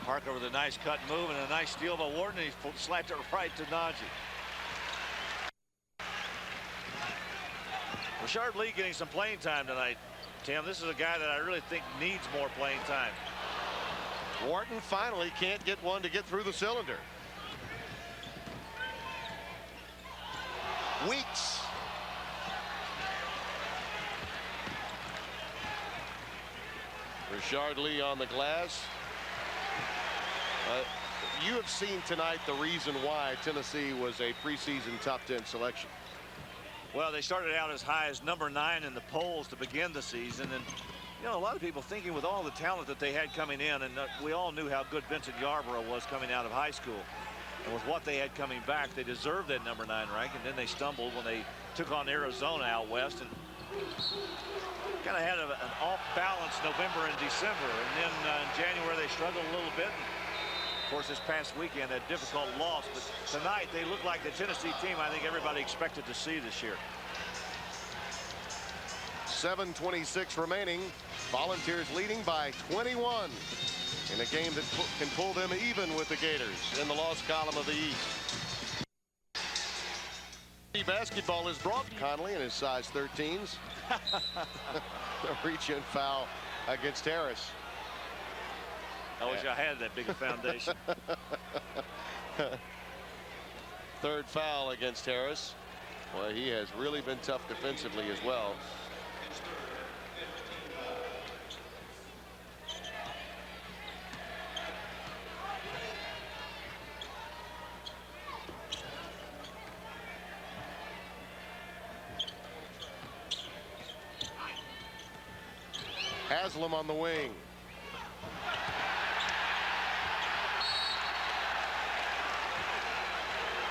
[SPEAKER 4] Parker with a nice cut move and a nice steal by Wharton. He slapped it right to Najee. Rashard Lee getting some playing time tonight. Tim, this is a guy that I really think needs more playing time.
[SPEAKER 2] Wharton finally can't get one to get through the cylinder. Weeks. Rashard Lee on the glass. You have seen tonight the reason why Tennessee was a preseason top 10 selection.
[SPEAKER 4] Well, they started out as high as number 9 in the polls to begin the season, and you know, a lot of people thinking with all the talent that they had coming in, and we all knew how good Vincent Yarborough was coming out of high school, and with what they had coming back, they deserved that number 9 rank. And then they stumbled when they took on Arizona out west and kind of had an off-balance November and December, and then in January they struggled a little bit. Of course, this past weekend, a difficult loss, but tonight they look like the Tennessee team I think everybody expected to see this year.
[SPEAKER 2] 7:26 remaining. Volunteers leading by 21 in a game that can pull them even with the Gators in the loss column of the East. Basketball is brought Conley in his size 13s. A reach-in foul against Harris.
[SPEAKER 4] I wish I had that big a foundation.
[SPEAKER 2] Third foul against Harris. Well, he has really been tough defensively as well. Haslam on the wing.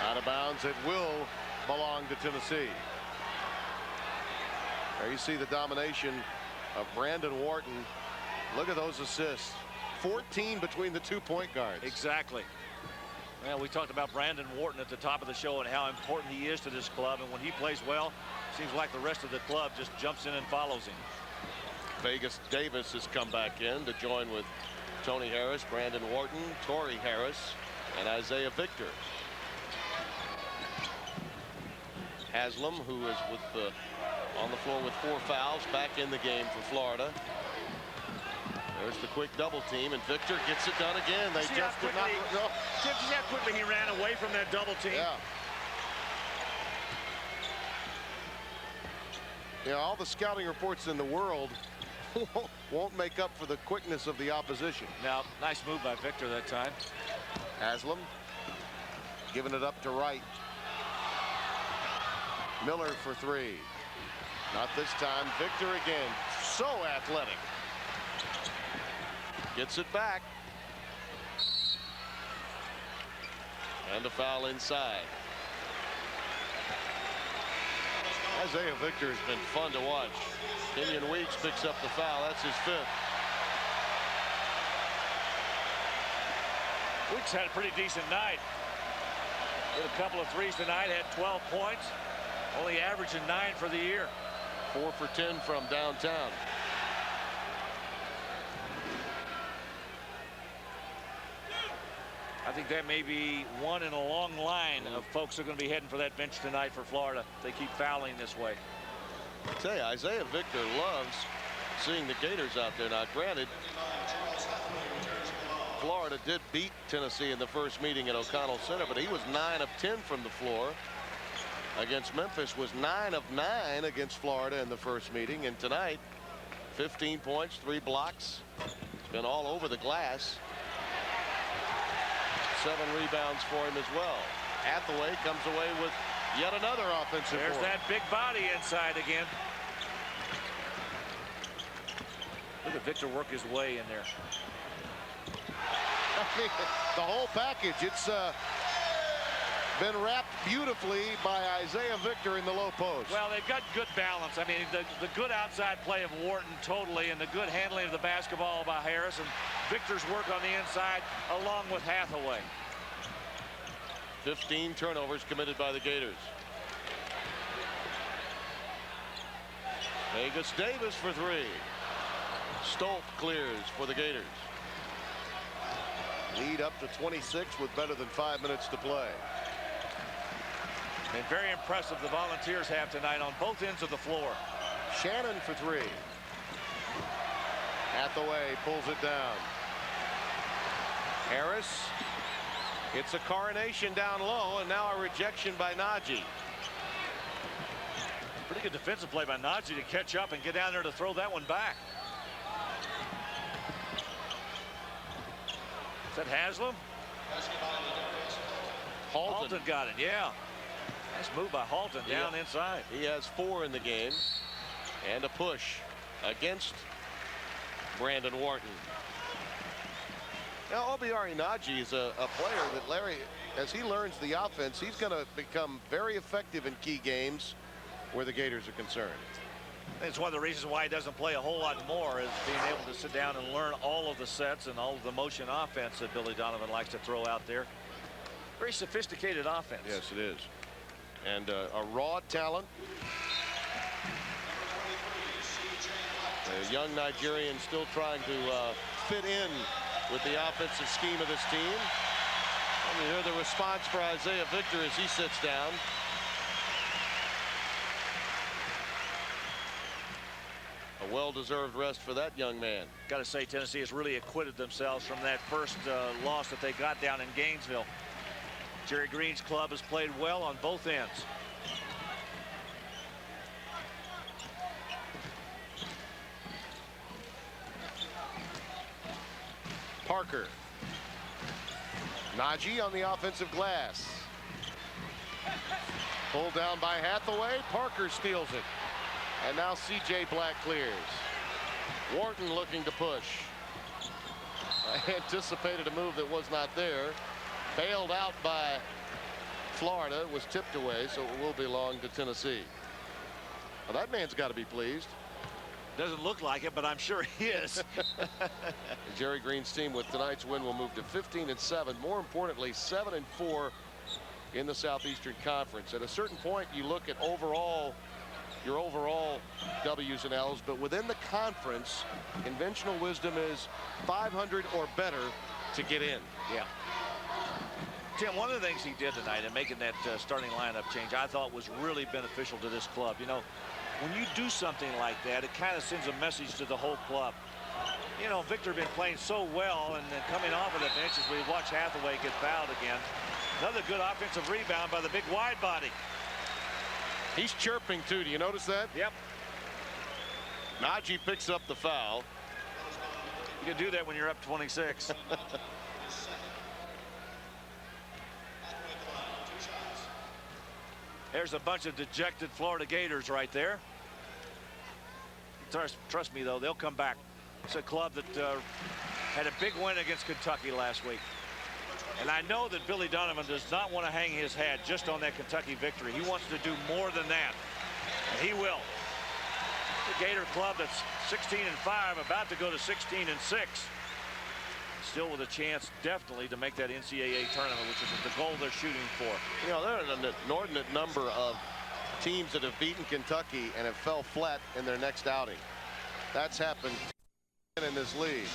[SPEAKER 2] Out of bounds. It will belong to Tennessee. There you see the domination of Brandon Wharton. Look at those assists. 14 between the 2 point guards.
[SPEAKER 4] Exactly. Well, we talked about Brandon Wharton at the top of the show and how important he is to this club, and when he plays well, seems like the rest of the club just jumps in and follows him.
[SPEAKER 2] Vegas Davis has come back in to join with Tony Harris, Brandon Wharton, Torrey Harris, and Isaiah Victor. Haslam, who is on the floor with 4 fouls, back in the game for Florida. There's the quick double team, and Victor gets it done again. They just did not go.
[SPEAKER 4] See how quickly he ran away from that double team.
[SPEAKER 2] Yeah. You know, all the scouting reports in the world won't make up for the quickness of the opposition.
[SPEAKER 4] Now, nice move by Victor that time.
[SPEAKER 2] Haslam giving it up to Wright. Miller for 3. Not this time. Victor again. So athletic. Gets it back. And a foul inside. Isaiah Victor has been fun to watch. Kenyon Weeks picks up the foul. That's his 5th.
[SPEAKER 4] Weeks had a pretty decent night. Hit a couple of threes tonight, had 12 points. Only averaging 9 for the year.
[SPEAKER 2] 4 for 10 from downtown.
[SPEAKER 4] I think that may be one in a long line of folks who are going to be heading for that bench tonight for Florida. They keep fouling this way.
[SPEAKER 2] I tell you, Isaiah Victor loves seeing the Gators out there. Now, granted, Florida did beat Tennessee in the first meeting at O'Connell Center, but he was 9 of 10 from the floor. Against Memphis was 9 of 9 against Florida in the first meeting, and tonight 15 points, 3 blocks. It's been all over the glass. 7 rebounds for him as well. Hathaway comes away with yet another offensive
[SPEAKER 4] There's
[SPEAKER 2] board.
[SPEAKER 4] that big body inside again. Look at Victor work his way in there.
[SPEAKER 2] I mean, the whole package. It's been wrapped beautifully by Isaiah Victor in the low post.
[SPEAKER 4] Well, they've got good balance. I mean, the good outside play of Wharton totally, and the good handling of the basketball by Harris, and Victor's work on the inside along with Hathaway.
[SPEAKER 2] 15 turnovers committed by the Gators. Vegas Davis for 3. Stolt clears for the Gators. Lead up to 26 with better than 5 minutes to play.
[SPEAKER 4] And very impressive the Volunteers have tonight on both ends of the floor.
[SPEAKER 2] Shannon for three. Hathaway pulls it down. Harris. It's a coronation down low, and now a rejection by Najee.
[SPEAKER 4] Pretty good defensive play by Najee to catch up and get down there to throw that one back. Is that Haslam? Halton got it, yeah. Nice move by Halton down inside.
[SPEAKER 2] He has 4 in the game, and a push against Brandon Wharton. Now, Obiari Najee is a player that, Larry, as he learns the offense, he's going to become very effective in key games where the Gators are concerned.
[SPEAKER 4] It's one of the reasons why he doesn't play a whole lot more, is being able to sit down and learn all of the sets and all of the motion offense that Billy Donovan likes to throw out there. Very sophisticated offense.
[SPEAKER 2] Yes, it is. And a raw talent. A young Nigerian still trying to fit in with the offensive scheme of this team. And you hear the response for Isaiah Victor as he sits down. A well-deserved rest for that young man.
[SPEAKER 4] Got to say, Tennessee has really acquitted themselves from that first loss that they got down in Gainesville. Jerry Green's club has played well on both ends.
[SPEAKER 2] Parker. Najee on the offensive glass. Pulled down by Hathaway. Parker steals it. And now C.J. Black clears. Wharton looking to push. I anticipated a move that was not there. Bailed out by Florida. Was tipped away, so it will belong to Tennessee. Well, that man's got to be pleased.
[SPEAKER 4] Doesn't look like it, but I'm sure he is.
[SPEAKER 2] Jerry Green's team with tonight's win will move to 15-7. More importantly, 7-4 in the Southeastern Conference. At a certain point, you look at your overall W's and L's, but within the conference, conventional wisdom is 500 or better to get in.
[SPEAKER 4] Yeah. Tim, one of the things he did tonight in making that starting lineup change, I thought was really beneficial to this club. You know, when you do something like that, it kind of sends a message to the whole club. You know, Victor been playing so well, and then coming off of the bench as we watch Hathaway get fouled again. Another good offensive rebound by the big wide body.
[SPEAKER 2] He's chirping too. Do you notice that?
[SPEAKER 4] Yep.
[SPEAKER 2] Najee picks up the foul.
[SPEAKER 4] You can do that when you're up 26. There's a bunch of dejected Florida Gators right there. Trust me, though, they'll come back. It's a club that had a big win against Kentucky last week. And I know that Billy Donovan does not want to hang his hat just on that Kentucky victory. He wants to do more than that. And he will. The Gator club that's 16-5, about to go to 16-6. Still with a chance, definitely, to make that NCAA tournament, which is the goal they're shooting for.
[SPEAKER 2] You know, there are an inordinate number of teams that have beaten Kentucky and have fell flat in their next outing. That's happened in this league.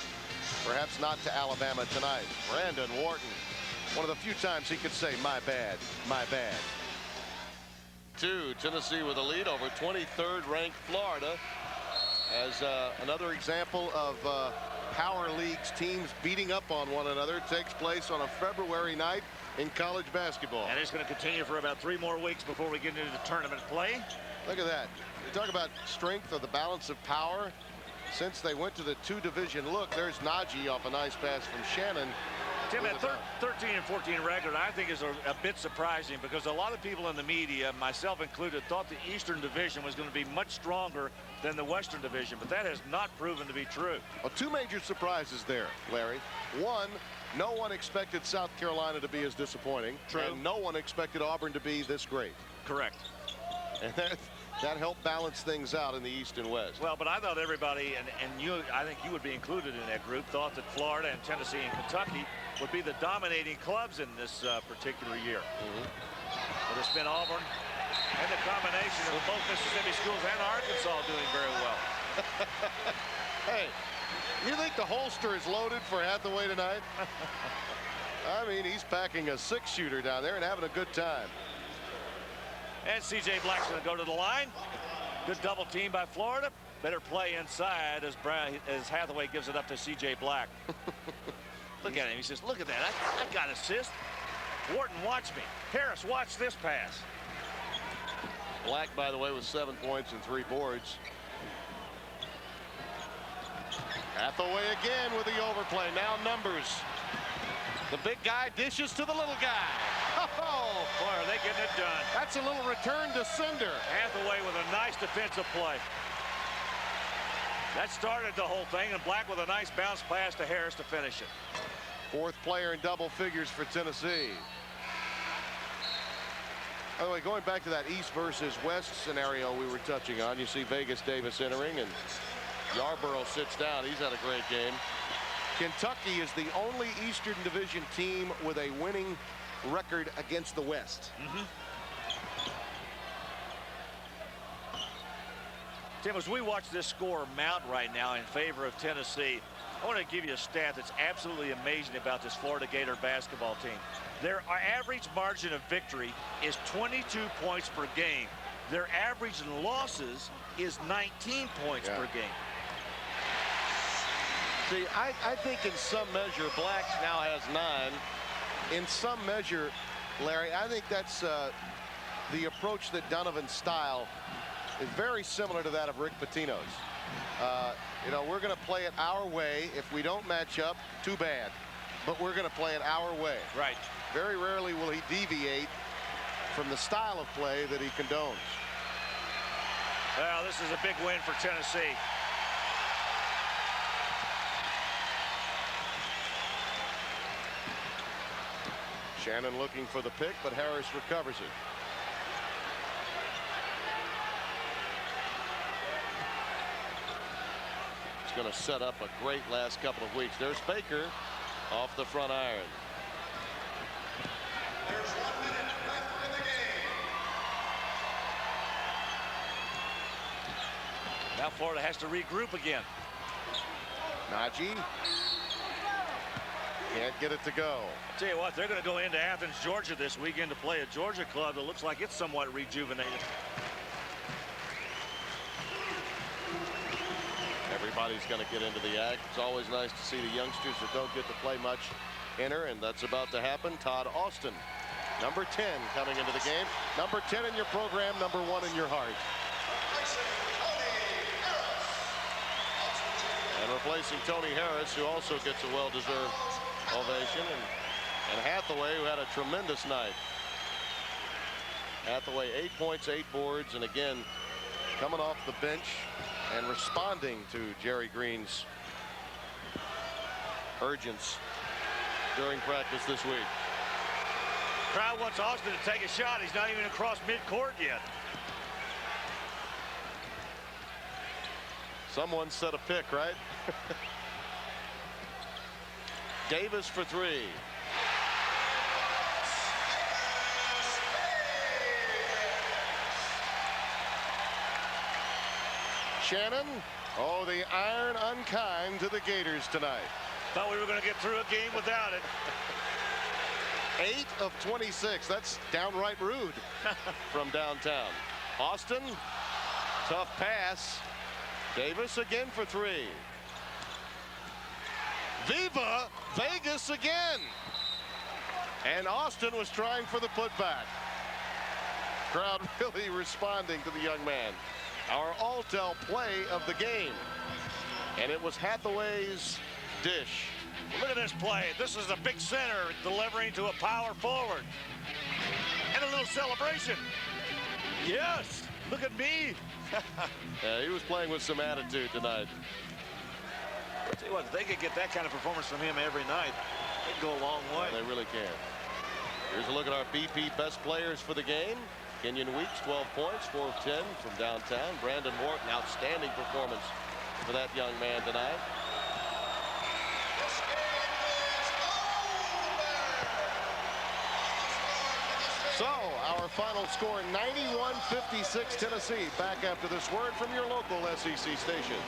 [SPEAKER 2] Perhaps not to Alabama tonight. Brandon Wharton, one of the few times he could say, my bad, my bad. Tennessee with a lead over 23rd ranked Florida, as another example of Power League's teams beating up on one another. Takes place on a February night in college basketball.
[SPEAKER 4] And it's going to continue for about 3 more weeks before we get into the tournament play.
[SPEAKER 2] Look at that. You talk about strength of the balance of power. Since they went to the 2-division look, there's Najee off a nice pass from Shannon.
[SPEAKER 4] Tim, that 13-14 record, I think, is a bit surprising, because a lot of people in the media, myself included, thought the Eastern Division was going to be much stronger than the Western Division, but that has not proven to be true.
[SPEAKER 2] Well, 2 major surprises there, Larry. One, no one expected South Carolina to be as disappointing.
[SPEAKER 4] True.
[SPEAKER 2] And no one expected Auburn to be this great.
[SPEAKER 4] Correct.
[SPEAKER 2] And that helped balance things out in the East and West.
[SPEAKER 4] Well, but I thought everybody, and you, I think you would be included in that group, thought that Florida and Tennessee and Kentucky would be the dominating clubs in this particular year. But it's been Auburn and the combination of both Mississippi schools and Arkansas doing very well.
[SPEAKER 2] Hey, You think the holster is loaded for Hathaway tonight? I mean, he's packing a 6-shooter down there and having a good time.
[SPEAKER 4] And C.J. Black's going to go to the line. Good double team by Florida. Better play inside as Hathaway gives it up to C.J. Black. Look at him. He says, look at that. I got assist. Wharton, watch me. Harris, watch this pass.
[SPEAKER 2] Black, by the way, with 7 points and 3 boards. Hathaway again with the overplay. Now numbers. The big guy dishes to the little guy. Oh,
[SPEAKER 4] boy, are they getting it done.
[SPEAKER 2] That's a little return to sender.
[SPEAKER 4] Hathaway with a nice defensive play. That started the whole thing, and Black with a nice bounce pass to Harris to finish it.
[SPEAKER 2] 4th player in double figures for Tennessee. By the way, going back to that East versus West scenario we were touching on, you see Vegas Davis entering, and Yarborough sits down. He's had a great game. Kentucky is the only Eastern Division team with a winning record against the West.
[SPEAKER 4] Tim, as we watch this score mount right now in favor of Tennessee, I want to give you a stat that's absolutely amazing about this Florida Gator basketball team. Their average margin of victory is 22 points per game. Their average in losses is 19 points per game.
[SPEAKER 2] See, I think in some measure, Black now has 9. In some measure, Larry, I think that's the approach that Donovan's style is very similar to that of Rick Pitino's. You know, we're going to play it our way. If we don't match up, too bad. But we're going to play it our way.
[SPEAKER 4] Right.
[SPEAKER 2] Very rarely will he deviate from the style of play that he condones.
[SPEAKER 4] Well, this is a big win for Tennessee.
[SPEAKER 2] Shannon looking for the pick, but Harris recovers it. He's going to set up a great last couple of weeks. There's Baker off the front iron.
[SPEAKER 5] There's 1 minute left in the game.
[SPEAKER 4] Now Florida has to regroup again.
[SPEAKER 2] Najee can't get it to go.
[SPEAKER 4] I'll tell you what, they're going to go into Athens, Georgia this weekend to play a Georgia club that looks like it's somewhat rejuvenated.
[SPEAKER 2] Everybody's going to get into the act. It's always nice to see the youngsters that don't get to play much enter, and that's about to happen. Todd Austin, number 10, coming into the game. Number 10 in your program, number 1 in your heart. And replacing Tony Harris, who also gets a well-deserved ovation, and Hathaway, who had a tremendous night. Hathaway, 8 points, 8 boards, and again, coming off the bench and responding to Jerry Green's urgence during practice this week.
[SPEAKER 4] Crowd wants Austin to take a shot. He's not even across midcourt yet.
[SPEAKER 2] Someone set a pick, right? Davis for 3. Shannon, oh, the iron unkind to the Gators tonight.
[SPEAKER 4] Thought we were going to get through a game without it.
[SPEAKER 2] 8 of 26. That's downright rude from downtown. Austin, tough pass. Davis again for 3. Viva Vegas again. And Austin was trying for the putback. Crowd really responding to the young man. Our all-tell play of the game. And it was Hathaway's dish.
[SPEAKER 4] Look at this play. This is a big center delivering to a power forward. And a little celebration. Yes, look at me.
[SPEAKER 2] Yeah, he was playing with some attitude tonight.
[SPEAKER 4] I'll tell you what, if they could get that kind of performance from him every night, they'd go a long way.
[SPEAKER 2] Yeah, they really can. Here's a look at our BP best players for the game. Kenyon Weeks, 12 points, 4 of 10 from downtown. Brandon Morton, outstanding performance for that young man tonight. So, our final score, 91-56 Tennessee. Back after this word from your local SEC station.